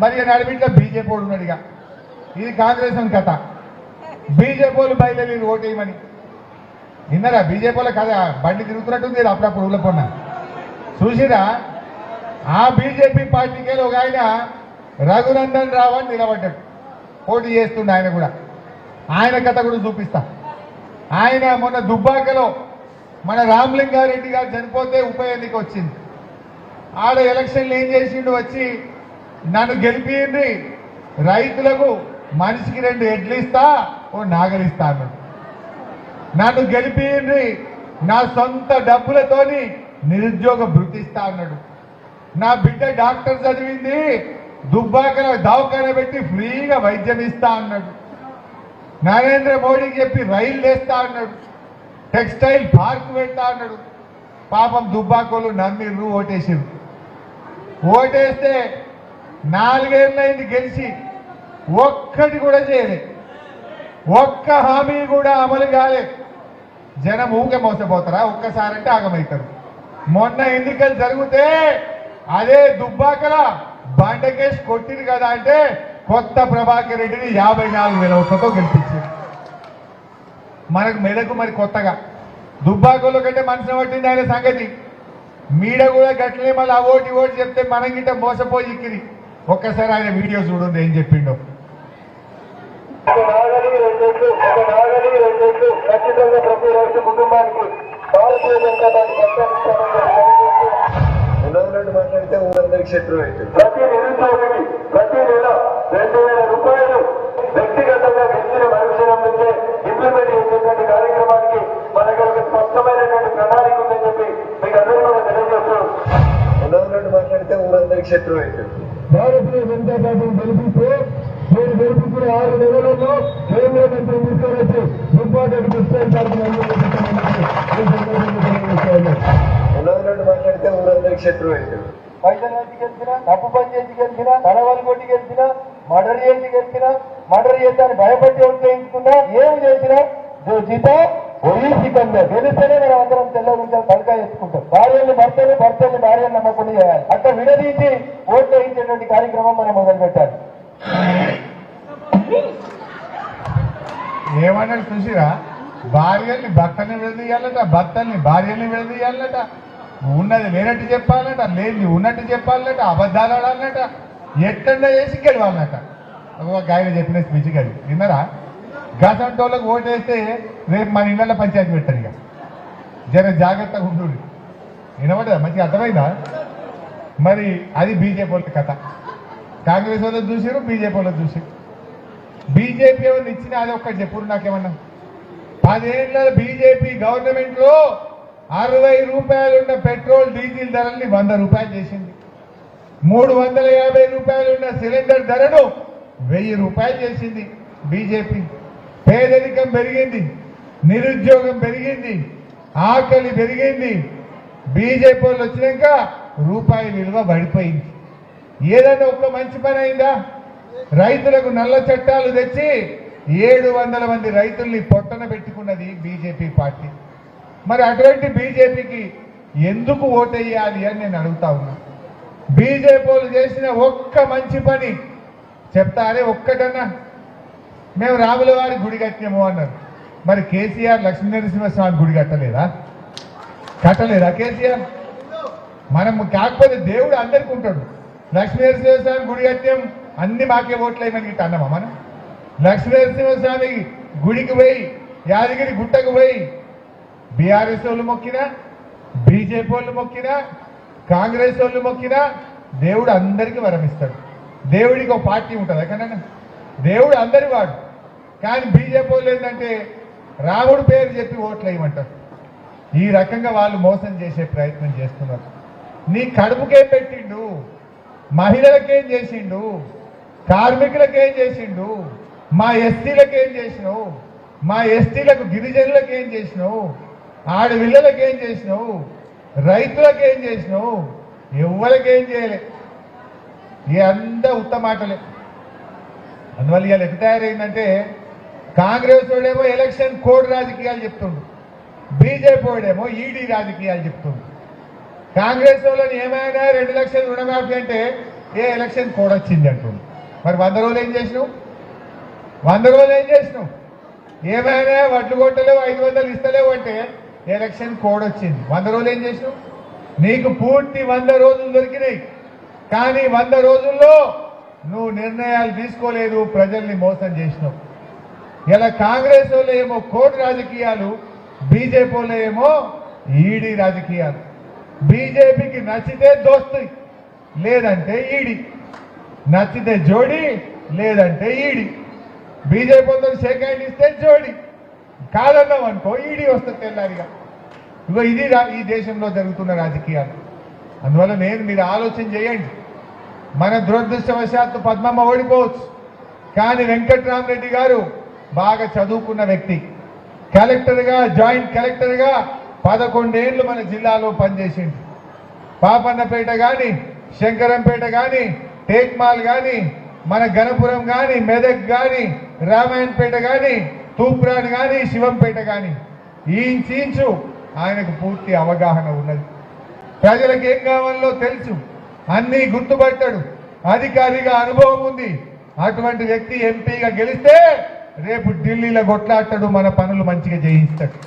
మరి నడిమిట్లో బీజేపీ వాడు ఉన్నాడుగా, ఇది కాంగ్రెస్ అని కథ. బీజేపీ వాళ్ళు బయలుదేరి ఓటేయమని విన్నారా? బీజేపీ వాళ్ళ కథ బండి తిరుగుతున్నట్టుంది అప్పుడప్పుడు ఊళ్ళో కొన్నా చూసిరా? ఆ బీజేపీ పార్టీకి ఒక ఆయన రఘునందన్ రావు అని నిలబడ్డాడు, పోటీ చేస్తుండే. ఆయన కూడా ఆయన కథ కూడా చూపిస్తా. ఆయన మొన్న దుబ్బాకలో మన రామలింగారెడ్డి గారు చనిపోతే ఉప ఎన్నిక వచ్చింది. ఆడ ఎలక్షన్లు ఏం చేసిండు? వచ్చి నన్ను గెలిపింది, రైతులకు మనిషికి 2 ఎడ్లు ఇస్తా, ఓ నాగలిస్తా అన్నాడు. నన్ను గెలిపింది, నా సొంత డబ్బులతోని నిరుద్యోగ భృతిస్తా అన్నాడు. నా బిడ్డ డాక్టర్ చదివింది, దుబ్బాకల దవాఖాన పెట్టి ఫ్రీగా వైద్యం ఇస్తా అన్నాడు. నరేంద్ర మోడీకి చెప్పి రైలు వేస్తా అన్నాడు, టెక్స్టైల్ పార్క్ పెడతా అన్నాడు. పాపం దుబ్బాకోలు నమ్మిర్రు, ఓటేసిర్రు. ఓటేస్తే 4 ఏళ్ళైంది గెలిచి, ఒక్కటి కూడా చేయలే, ఒక్క హామీ కూడా అమలు కాలే. జనం ఊకే మోసపోతారా? ఒక్కసారంటే ఆగమవుతారు. మొన్న ఎన్నికలు జరిగితే అదే దుబ్బాకల బండకేష్ కొట్టిరు కదా అంటే కొత్త ప్రభాకర్ రెడ్డిని 54,000 ఓట్లతో గెలిపించారు. మనకు మెదకు మరి కొత్తగా దుబ్బాకలో కంటే మనసును పట్టింది ఆయన సంగతి. మీడ కూడా గట్లనే మళ్ళీ ఆ ఓటు చెప్తే మనం గిట్ట మోసపోయి ఇక్కిరి. ఒక్కసారి ఆయన వీడియో చూడండి ఏం చెప్పిండో. ఖచ్చితంగా ప్రతి రైతు కుటుంబానికి భారతీయ జనతా పార్టీ మాట్లాడితే ఊరందరికి శత్రువు అవుతుంది. ప్రతి నిరుద్యోగికి ప్రతి నెల 2,000 రూపాయలు వ్యక్తిగతంగా గెలిచిన మరుక్షణం నుంచే ఇంప్లిమెంట్ చేసేటువంటి కార్యక్రమానికి మన దగ్గర ఒక స్పష్టమైనటువంటి ప్రణాళిక ఉందని చెప్పి మీకు అందరూ కూడా తెలియజేస్తూ మాట్లాడితే ఊరందరికి శత్రువు అవుతుంది. భారతీయ జనతా పార్టీని గెలిపిస్తే నేను గెలిపించిన 6 నెలలలో కేంద్ర మంత్రి తీసుకొచ్చి దుబ్బాక క్రిస్టియన్ మాట్లాడితే ఊరందరికి శత్రువు అవుతుంది. పైసలు వచ్చి గెలిచినా, తప్పు పని చేసి గెలిచినా, తలవలు కొట్టి గెలిచినా, మర్డర్ చేసి గెలిచినా, మర్డర్ చేద్దాన్ని భయపడి ఓట్లు వేయించుకున్నా, ఏమి చేసినా జీతా సికందర్ గెలిస్తేనే మనం అందరం తెల్లగుంటాం, తలకాయ ఎత్తుకుంటాం. భార్యల్ని భర్తలు, భర్తల్ని భార్యను నమ్మకుండా చేయాలి. అట్లా విడదీసి ఓట్లు వేయించేటువంటి కార్యక్రమం మనం మొదలు పెట్టాలి. ఏమన్నాడు చూసిరా? భార్యల్ని భర్తని విడదీయాలట, భర్తల్ని భార్యల్ని విడదీయాలట, ఉన్నది లేనట్టు చెప్పాలట, లేని ఉన్నట్టు చెప్పాలట, అబద్ధాలు ఆడాలట, ఎట్లా చేసి గెలవాలట. ఒక ఆయన చెప్పిన స్పీచ్ గది విన్నారా? గసంటోళ్ళకు ఓటేస్తే రేపు మన ఇళ్ళ పంచాయతీ పెట్టారు. ఇక జర జాగ్రత్తగా ఉండు. వినబడదా? మంచిగా అర్థమైందా? మరి అది బీజేపీ వాళ్ళ కథ. కాంగ్రెస్ వాళ్ళని చూసారు, బీజేపీ వాళ్ళని చూసారు. బీజేపీ వాళ్ళు ఇచ్చిన అది ఒక్కటి చెప్పుడు నాకేమన్నా. 10 ఏళ్ల బీజేపీ గవర్నమెంట్ లో 60 రూపాయలు ఉన్న పెట్రోల్ డీజిల్ ధరల్ని 100 రూపాయలు చేసింది. 350 రూపాయలు ఉన్న సిలిండర్ ధరను 1000 రూపాయలు చేసింది బీజేపీ. పేదరికం పెరిగింది, నిరుద్యోగం పెరిగింది, ఆకలి పెరిగింది. బీజేపీ వాళ్ళు వచ్చినాక రూపాయి విలువ పడిపోయింది. ఏదైనా ఒక్క మంచి పని అయిందా? రైతులకు నల్ల చట్టాలు తెచ్చి 700 మంది రైతుల్ని పొట్టన పెట్టుకున్నది బీజేపీ పార్టీ. మరి అటువంటి బీజేపీకి ఎందుకు ఓటేయాలి అని నేను అడుగుతా ఉన్నా. బీజేపీ వాళ్ళు చేసిన ఒక్క మంచి పని చెప్తారే ఒక్కటన్నా. మేము రాముల వారి గుడి కట్టినాము అన్నారు. మరి కేసీఆర్ లక్ష్మీనరసింహస్వామి గుడి కట్టలేదా? కేసీఆర్? మనం కాకపోతే దేవుడు అందరికీ ఉంటాడు. లక్ష్మీనరసింహస్వామి గుడి కట్టాం, అన్ని మాకే ఓట్లు వేయమని గిట్ట అన్నామా మనం? లక్ష్మీనరసింహస్వామి గుడికి పోయి యాదగిరి గుట్టకు పోయి బీఆర్ఎస్ వాళ్ళు మొక్కినా, బీజేపీ వాళ్ళు మొక్కినా, కాంగ్రెస్ వాళ్ళు మొక్కినా దేవుడు అందరికీ వరమిస్తాడు. దేవుడికి ఒక పార్టీ ఉంటుంది ఎక్కడన్నా. దేవుడు అందరి వాడు. కానీ బీజేపీ వాళ్ళు ఏంటంటే రాముడు పేరు చెప్పి ఓట్లు వేయమంటారు. ఈ రకంగా వాళ్ళు మోసం చేసే ప్రయత్నం చేస్తున్నారు. నీ కడుపుకేం పెట్టిండు? మహిళలకేం చేసిండు? కార్మికులకేం చేసిండు? మా ఎస్టీలకేం చేసినావు? మా ఎస్టీలకు గిరిజనులకేం చేసినావు? ఆడపిల్లలకేం చేసినావు? రైతులకేం చేసినావు? ఎవరికేం చేయలే. ఈ అంతా ఉత్త మాటలే. అందువల్ల ఇవాళ ఎట్లా తయారైందంటే కాంగ్రెస్ వాడేమో ఎలక్షన్ కోడ్ రాజకీయాలు చెప్తుండు, బీజేపీ వాడేమో ఈడీ రాజకీయాలు చెప్తుండు. కాంగ్రెస్ వాళ్ళని ఏమైనా 2 లక్షల రుణమాఫీ అంటే ఏ ఎలక్షన్ కోడ్ వచ్చింది అంటుండు. మరి 100 రోజులు ఏం చేసినావు? 100 రోజులు ఏం చేసినావు? ఏమైనా వడ్లు కొట్టలేవు, 500 ఇస్తలేవు అంటే ఎలక్షన్ కోడ్ వచ్చింది. 100 రోజులు ఏం చేసినావు? నీకు పూర్తి 100 రోజులు దొరికినాయి. కానీ 100 రోజుల్లో నువ్వు నిర్ణయాలు తీసుకోలేదు, ప్రజల్ని మోసం చేసినావు. ఇలా కాంగ్రెస్ వాళ్ళు ఏమో కోడ్ రాజకీయాలు, బీజేపీ వాళ్ళు ఏమో ఈడీ రాజకీయాలు. బీజేపీకి నచ్చితే దోస్తీ, లేదంటే ఈడీ. నచ్చితే జోడి, లేదంటే ఈడీ. బీజేపీ వాళ్ళతో షేక్ హ్యాండ్ ఇస్తే జోడి, కాదన్నాం అనుకో ఈడీ వస్తుంది తెల్లారిగా. ఇగో ఇది ఈ దేశంలో జరుగుతున్న రాజకీయాలు. అందువల్ల మీరు ఆలోచన చేయండి. మన దురదృష్టవశాత్తు పద్మమ్మ ఓడిపోవచ్చు, కానీ వెంకట్రామరెడ్డి గారు బాగా చదువుకున్న వ్యక్తి. కలెక్టర్గా, జాయింట్ కలెక్టర్గా 11 ఏళ్ళు మన జిల్లాలో పనిచేసిండు. పాపన్నపేట కానీ, శంకరంపేట కానీ, టేక్మాల్ కానీ, మన గణపురం కానీ, మెదక్ కానీ, రామాయణపేట కానీ, తూప్రాన్ కానీ, శివంపేట కానీ ఇంచు ఆయనకు పూర్తి అవగాహన ఉన్నది. ప్రజలకు ఏం కావాలో తెలుసు, అన్నీ గుర్తుపట్టాడు, అధికారిగా అనుభవం ఉంది. అటువంటి వ్యక్తి ఎంపీగా గెలిస్తే రేపు ఢిల్లీలో కొట్లాడతాడు, మన పనులు మంచిగా చేయిస్తాడు.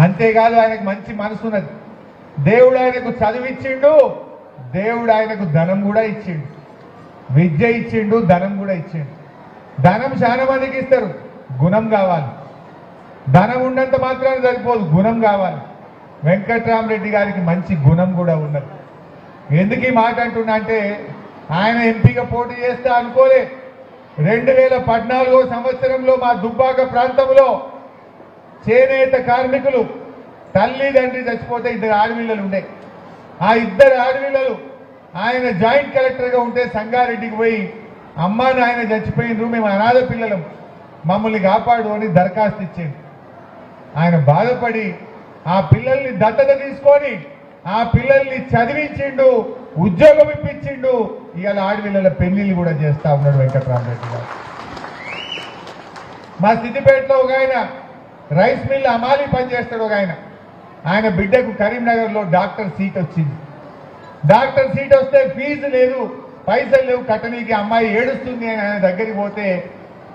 అంతేకాదు ఆయనకు మంచి మనసు ఉన్నది. దేవుడు ఆయనకు చదివిచ్చిండు, దేవుడు ఆయనకు ధనం కూడా ఇచ్చిండు, విద్య ఇచ్చిండు, ధనం కూడా ఇచ్చిండు. ధనం చాలా మందికి ఇస్తారు, గుణం కావాలి. ధనం ఉన్నంత మాత్రాన సరిపోదు, గుణం కావాలి. వెంకట్రామరెడ్డి గారికి మంచి గుణం కూడా ఉన్నది. ఎందుకు ఈ మాట అంటున్నా అంటే ఆయన ఎంపీగా పోటీ చేస్తా అనుకోలే. 2014 సంవత్సరంలో మా దుబ్బాక ప్రాంతంలో చేనేత కార్మికులు తల్లి తండ్రి చచ్చిపోతే 2 ఆడపిల్లలు ఉండే. ఆ 2 ఆడపిల్లలు ఆయన జాయింట్ కలెక్టర్గా ఉంటే సంగారెడ్డికి పోయి అమ్మా నాయన చచ్చిపోయినరు, మేము అనాథ పిల్లలం, మమ్మల్ని కాపాడు అని దరఖాస్తు ఇచ్చింది. ఆయన బాధపడి ఆ పిల్లల్ని దత్తత తీసుకొని ఆ పిల్లల్ని చదివించిండు, ఉద్యోగం ఇప్పించిండు. ఇవాళ ఆడపిల్లల పెళ్లిళ్ళు కూడా చేస్తా ఉన్నాడు వెంకట్రామరెడ్డి గారు. మా సిద్దిపేటలో ఒక ఆయన రైస్ మిల్ అమాలి పనిచేస్తాడు. ఒక ఆయన బిడ్డకు కరీంనగర్లో డాక్టర్ సీట్ వచ్చింది. డాక్టర్ సీట్ వస్తే ఫీజు లేదు, పైసలు లేవు కట్టనీకి. అమ్మాయి ఏడుస్తుంది అని ఆయన దగ్గరికి పోతే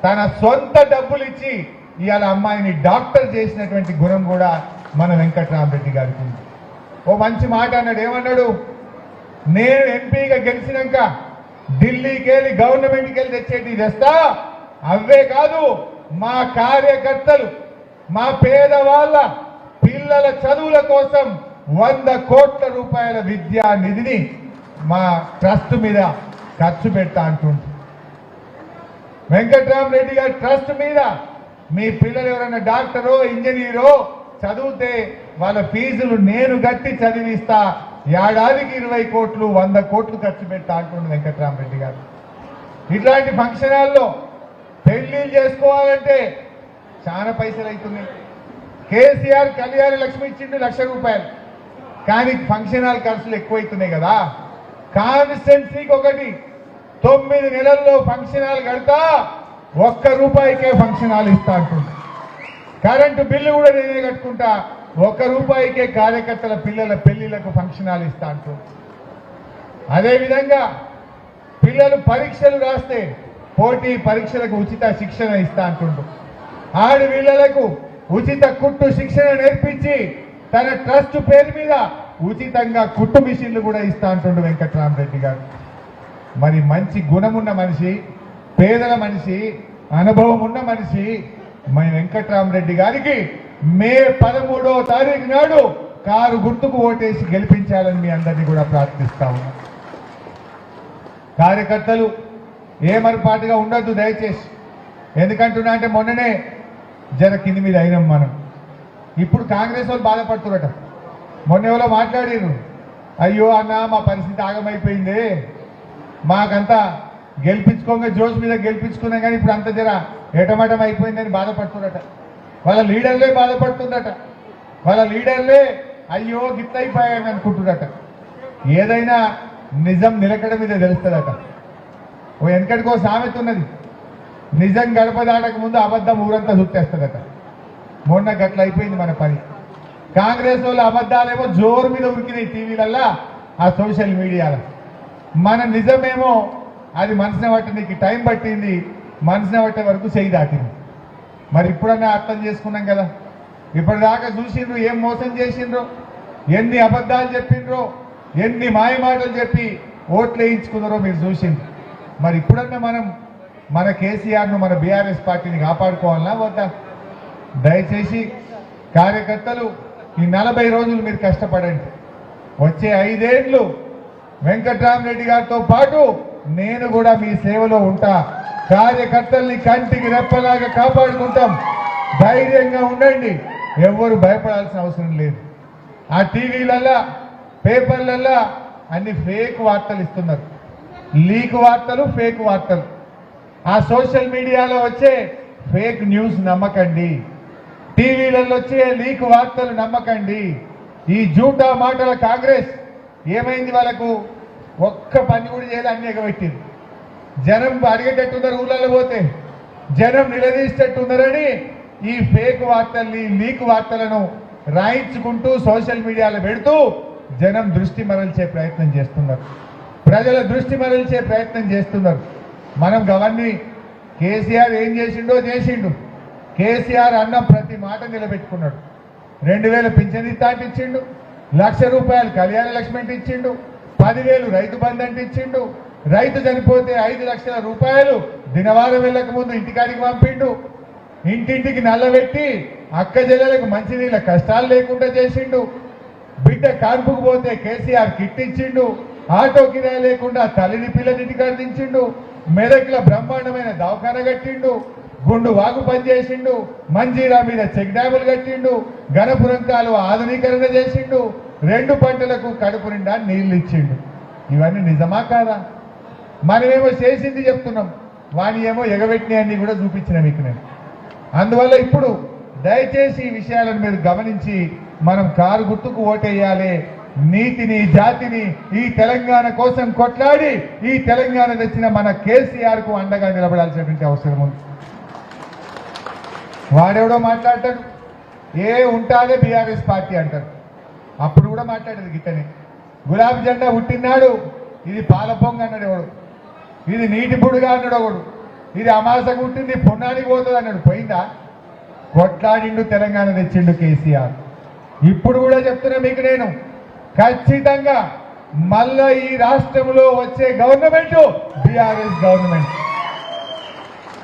తన సొంత డబ్బులు ఇచ్చి ఇవాళ అమ్మాయిని డాక్టర్ చేసినటువంటి గుణం కూడా మన వెంకట్రామరెడ్డి గారికి ఉంది. ఓ మంచి మాట అన్నాడు. ఏమన్నాడు? నేను ఎంపీగా గెలిచినాక ఢిల్లీకి వెళ్ళి గవర్నమెంట్కి వెళ్ళి తెచ్చేటి తెస్తా, అవే కాదు మా కార్యకర్తలు, మా పేదవాళ్ళ పిల్లల చదువుల కోసం 100 కోట్ల రూపాయల విద్యా నిధిని మా ట్రస్ట్ మీద ఖర్చు పెడతా అంటుండు. వెంకట్రామరెడ్డి గారి ట్రస్ట్ మీద మీ పిల్లలు ఎవరైనా డాక్టరో ఇంజనీరో చదివితే వాళ్ళ ఫీజులు నేను గట్టి చదివిస్తా, ఏడాదికి 20 కోట్లు 100 కోట్లు ఖర్చు పెడతా అంటుండు వెంకట్రామరెడ్డి గారు. ఇట్లాంటి ఫంక్షన్ హాల్లో పెళ్లిళ్ళు చేసుకోవాలంటే చాలా పైసలు అవుతున్నాయి. కేసీఆర్ కళ్యాణ లక్ష్మి ఇచ్చిండు 1,00,000 రూపాయలు, కానీ ఫంక్షన్ హాల్ ఖర్చులు ఎక్కువైతున్నాయి కదా. కాన్స్టిట్యున్సీకి ఒకటి 9 నెలల్లో ఫంక్షన్ హాల్ కడతా, 1 రూపాయికే ఫంక్షన్ హాల్ ఇస్తా అంటుంది. కరెంటు బిల్లు కూడా నేనే కట్టుకుంటా, ₹1 కార్యకర్తల పిల్లల పెళ్లిళ్లకు ఫంక్షన్ హాల్ ఇస్తా అంటూ, అదేవిధంగా పిల్లలు పరీక్షలు రాస్తే పోటీ పరీక్షలకు ఉచిత శిక్షణ ఇస్తా అంటుండు, ఆడపిల్లలకు ఉచిత కుట్టు శిక్షణ నేర్పించి తన ట్రస్ట్ పేరు మీద ఉచితంగా కుట్టు మిషన్లు కూడా ఇస్తా అంటుండు వెంకట్రామరెడ్డి గారు. మరి మంచి గుణమున్న మనిషి, పేదల మనిషి, అనుభవం ఉన్న మనిషి మన వెంకట్రామరెడ్డి గారికి మే 13వ తారీఖు నాడు కారు గుర్తుకు ఓటేసి గెలిపించాలని మీ అందరినీ కూడా ప్రార్థిస్తా ఉన్నాం. కార్యకర్తలు ఏమరపాటుగా ఉండొద్దు దయచేసి. ఎందుకంటున్నా అంటే మొన్ననే జర కింది మీద అయినాం మనం. ఇప్పుడు కాంగ్రెస్ వాళ్ళు బాధపడుతున్నట. మొన్న ఎవరో మాట్లాడారు, అయ్యో అన్న మా పరిస్థితి ఆగమైపోయింది, మాకంతా గెలిపించుకోగా జోష్ మీద గెలిపించుకున్నాం కానీ ఇప్పుడు అంత జర ఎటమటం అయిపోయిందని బాధపడుతున్నట. వాళ్ళ లీడర్లే బాధపడుతుందట. వాళ్ళ లీడర్లే అయ్యో గిట్లయిపోయాయని అనుకుంటున్నట. ఏదైనా నిజం నిలకడ మీద తెలుస్తుందట. ఓ వెనకటికో సామెత ఉన్నది, నిజం గడప దాటక ముందు అబద్ధం ఊరంతా చుట్టేస్తుందట. మొన్న గట్ల అయిపోయింది మన పని. కాంగ్రెస్ వాళ్ళు అబద్ధాలేమో జోరు మీద ఉరికినాయి టీవీలల్లా, ఆ సోషల్ మీడియాలో. మన నిజమేమో అది మనసున పట్టడానికి టైం పట్టింది, మనసున పట్టే వరకు చేయి దాటింది. మరి ఇప్పుడన్నా అర్థం చేసుకున్నాం కదా. ఇప్పటిదాకా చూసిండ్రు ఏం మోసం చేసిండ్రు, ఎన్ని అబద్ధాలు చెప్పిండ్రో, ఎన్ని మాయ మాటలు చెప్పి ఓట్లు వేయించుకున్నారో మీరు చూసిండ్రు. మరి ఇప్పుడన్నా మనం మన కేసీఆర్ను, మన బీఆర్ఎస్ పార్టీని కాపాడుకోవాలన్నా వద్దా? దయచేసి కార్యకర్తలు ఈ 40 రోజులు మీరు కష్టపడండి. వచ్చే 5 ఏళ్ళు వెంకట్రామరెడ్డి గారితో పాటు నేను కూడా మీ సేవలో ఉంటా. కార్యకర్తల్ని కంటికి రెప్పలాగా కాపాడుకుంటాం. ధైర్యంగా ఉండండి, ఎవరు భయపడాల్సిన అవసరం లేదు. ఆ టీవీలల్లా పేపర్లల్లా అన్ని ఫేక్ వార్తలు ఇస్తున్నారు, లీక్ వార్తలు, ఫేక్ వార్తలు. ఆ సోషల్ మీడియాలో వచ్చే ఫేక్ న్యూస్ నమ్మకండి, టీవీలలో వచ్చే లీక్ వార్తలు నమ్మకండి. ఈ జూటా మాటల కాంగ్రెస్ ఏమైంది? వాళ్ళకు ఒక్క పని కూడా చేయాలి, అన్ని ఎగబెట్టింది. జనం అడిగేటట్టున్నారు, ఊళ్ళలో పోతే జనం నిలదీసేటట్టున్నారని ఈ ఫేక్ వార్తల్ని, లీక్ వార్తలను రాయించుకుంటూ సోషల్ మీడియాలో పెడుతూ జనం దృష్టి మరల్చే ప్రయత్నం చేస్తున్నారు, ప్రజల దృష్టి మరల్చే ప్రయత్నం చేస్తున్నారు. మనం గవర్నీ కేసీఆర్ ఏం చేసిండో చేసిండు. కేసీఆర్ అన్న ప్రతి మాట నిలబెట్టుకున్నాడు. 2000 పింఛన్ ఇస్తాంటి ఇచ్చిండు, ₹1,00,000 కళ్యాణ లక్ష్మి ఇచ్చిండు, 10,000 రైతు బంధు అంటే ఇచ్చిండు, రైతు చనిపోతే 5 లక్షల రూపాయలు దినవారం వెళ్ళక ముందు ఇంటికాడికి పంపిండు, ఇంటింటికి నల్లబెట్టి అక్క చెల్లెలకు మంచినీళ్ళ కష్టాలు లేకుండా చేసిండు, బిడ్డ కాన్పుకు పోతే కేసీఆర్ కిట్ ఇచ్చిండు, ఆటో కిరాయి లేకుండా తల్లిని పిల్లని ఇంటికాడ దించిండు, మెదక్ల బ్రహ్మాండమైన దవాఖాన కట్టిండు, గుండు వాగు పనిచేసిండు, మంజీరా మీద చెక్ డ్యాములు కట్టిండు, గణపురం కాలువ ఆధునీకరణ చేసిండు, 2 పంటలకు కడుపు నిండా నీళ్లు ఇచ్చిండు. ఇవన్నీ నిజమా కాదా? మనమేమో చేసింది చెప్తున్నాం, వాణి ఏమో ఎగబెట్టిన అన్ని కూడా చూపించిన మీకు నేను. అందువల్ల ఇప్పుడు దయచేసి ఈ విషయాలను మీరు గమనించి మనం కారు గుర్తుకు ఓటేయాలి. నీతిని, జాతిని, ఈ తెలంగాణ కోసం కొట్లాడి ఈ తెలంగాణ తెచ్చిన మన కేసీఆర్ కు అండగా నిలబడాల్సినటువంటి అవసరం ఉంది. వాడెవడో మాట్లాడతాడు, ఏ ఉంటాదే బీఆర్ఎస్ పార్టీ అంటారు. అప్పుడు కూడా మాట్లాడేది గిట్టనే. గులాబీ జెండా పుట్టినాడు, ఇది పాల పొంగ అన్నాడు ఎవడు, ఇది నీటి పొడుగా అన్నాడు ఒకడు, ఇది అమాసకు పుట్టింది పుణ్యానికి పోతుంది అన్నాడు. పోయిందా? కొట్లాడిండు, తెలంగాణ తెచ్చిండు కేసీఆర్. ఇప్పుడు కూడా చెప్తున్నా మీకు నేను, ఖచ్చితంగా మళ్ళా ఈ రాష్ట్రంలో వచ్చే గవర్నమెంట్ బీఆర్ఎస్ గవర్నమెంట్.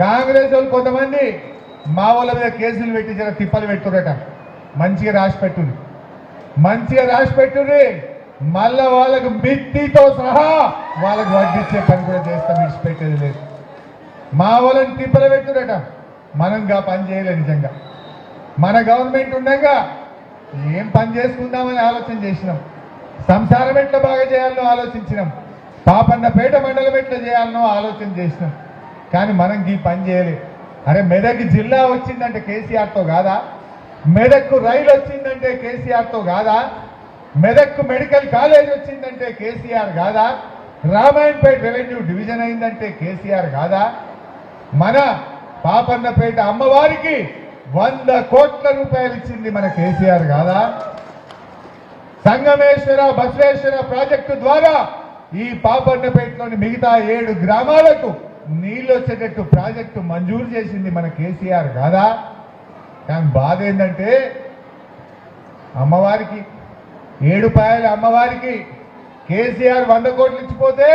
కాంగ్రెస్ వాళ్ళు కొంతమంది మా వాళ్ళ మీద కేసులు పెట్టి జర తిప్పలు పెట్టురట. మంచిగా రాసి పెట్టుంది, మంచిగా రాసి పెట్టుంది. మళ్ళా వాళ్ళకు మిత్తితో సహా వాళ్ళకు వడ్డిచ్చే పని కూడా చేస్తాం, విడిచిపెట్టేది లేదు. మా వాళ్ళని తిప్పలు పెట్టురట. మనంగా పని చేయలేదు. నిజంగా మన గవర్నమెంట్ ఉండగా ఏం పని చేసుకుందామని ఆలోచన చేసినాం, సంసారం ఎట్లా బాగా చేయాలనో ఆలోచించినాం, పాపన్నపేట మండలం ఎట్లా చేయాలనో ఆలోచన చేసినాం. కానీ మనం ఈ పని చేయలేదు. అరే మెదక్ జిల్లా వచ్చిందంటే కేసీఆర్తో కాదా? మెదక్కు రైలు వచ్చిందంటే కేసీఆర్తో కాదా? మెదక్కు మెడికల్ కాలేజ్ వచ్చిందంటే కేసీఆర్ కాదా? రామాయణపేట రెవెన్యూ డివిజన్ అయిందంటే కేసీఆర్ కాదా? మన పాపన్నపేట అమ్మవారికి 100 కోట్ల రూపాయలు ఇచ్చింది మన కేసీఆర్ కాదా? సంగమేశ్వర బసవేశ్వర ప్రాజెక్టు ద్వారా ఈ పాపన్నపేటలోని మిగతా 7 గ్రామాలకు నీళ్లు వచ్చేటట్టు ప్రాజెక్టు మంజూరు చేసింది మన కేసీఆర్ కాదా? కానీ బాధ ఏంటంటే అమ్మవారికి 7 పాయల అమ్మవారికి కేసీఆర్ 100 కోట్లు ఇచ్చిపోతే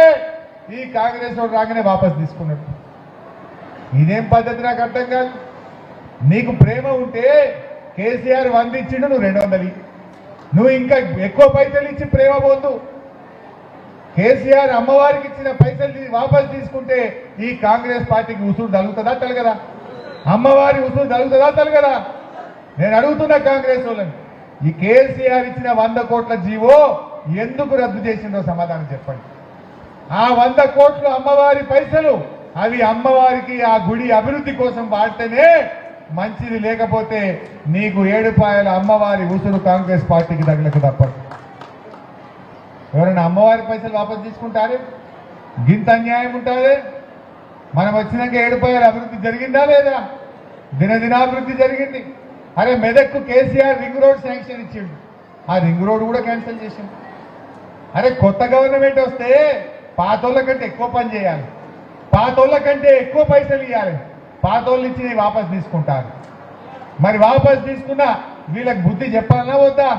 ఈ కాంగ్రెస్ వాడు రాగానే వాపస్ తీసుకున్నట్టు. ఇదేం పద్ధతి నాకు అర్థం కాదు. నీకు ప్రేమ ఉంటే కేసీఆర్ 100 ఇచ్చిండు, నువ్వు 200 నువ్వు ఇంకా ఎక్కువ పైసలు ఇచ్చి ప్రేమ పోతు. కేసీఆర్ అమ్మవారికి ఇచ్చిన పైసలు వాపస్ తీసుకుంటే ఈ కాంగ్రెస్ పార్టీకి ఉసురు తగులుతుందా తలగదా? అమ్మవారి ఉసురు తగులుతుందా తలగదా? నేను అడుగుతున్నా కాంగ్రెస్ వాళ్ళని, ఈ కేసీఆర్ ఇచ్చిన 100 కోట్ల జీవో ఎందుకు రద్దు చేసిందో సమాధానం చెప్పండి. ఆ 100 కోట్లు అమ్మవారి పైసలు, అవి అమ్మవారికి ఆ గుడి అభివృద్ధి కోసం వాడితేనే మంచిది, లేకపోతే నీకు 7 పాయల అమ్మవారి ఉసురు కాంగ్రెస్ పార్టీకి తగలకు తప్పదు. ఎవరైనా అమ్మవారి పైసలు వాపస్ తీసుకుంటారే? గింత అన్యాయం ఉంటుంది. మనం వచ్చినాక 7 పాయల అభివృద్ధి జరిగిందా లేదా? దినదినాభివృద్ధి జరిగింది. అరే మెదక్కు కేసీఆర్ రింగ్ రోడ్ శాంక్షన్ ఇచ్చిండు, ఆ రింగ్ రోడ్ కూడా క్యాన్సిల్ చేసిండు. అరే కొత్త గవర్నమెంట్ వస్తే పాతోళ్ళ కంటే ఎక్కువ పని చేయాలి, పాతోళ్ళ కంటే ఎక్కువ పైసలు ఇవ్వాలి. పాతోళ్ళు ఇచ్చి వాపస్ తీసుకుంటారు. మరి వాపస్ తీసుకున్నా వీళ్ళకి బుద్ధి చెప్పాలన్నా వద్దా?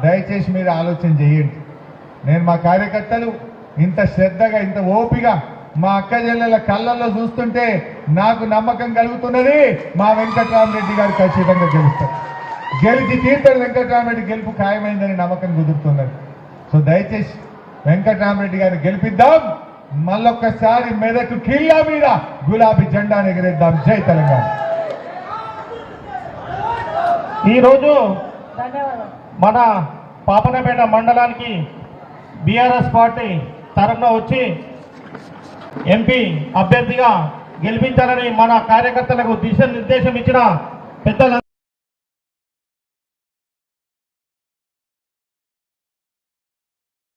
దయచేసి మీరు ఆలోచన చేయండి. నేను మా కార్యకర్తలు ఇంత శ్రద్ధగా ఇంత ఓపిగా మా అక్క చెల్లెల కళ్ళల్లో చూస్తుంటే నాకు నమ్మకం కలుగుతున్నది, మా వెంకట్రామరెడ్డి గారు ఖచ్చితంగా గెలుస్తారు. గెలిచి తీర్థం వెంకట్రామరెడ్డి గెలుపు ఖాయమైందని నమ్మకం కుదురుతున్నది. సో దయచేసి వెంకట్రామరెడ్డి గారిని గెలిపిద్దాం. మళ్ళొక్కసారి మెదక్ కిల్లా మీద గులాబీ జెండా ఎగరేద్దాం. జై తెలంగాణ. ఈరోజు మన పాపన్నపేట మండలానికి బీఆర్ఎస్ పార్టీ తరఫున వచ్చి ఎంపీ అభ్యర్థిగా గెలిపించాలని మన కార్యకర్తలకు దిశానిర్దేశం ఇచ్చిన పెద్దల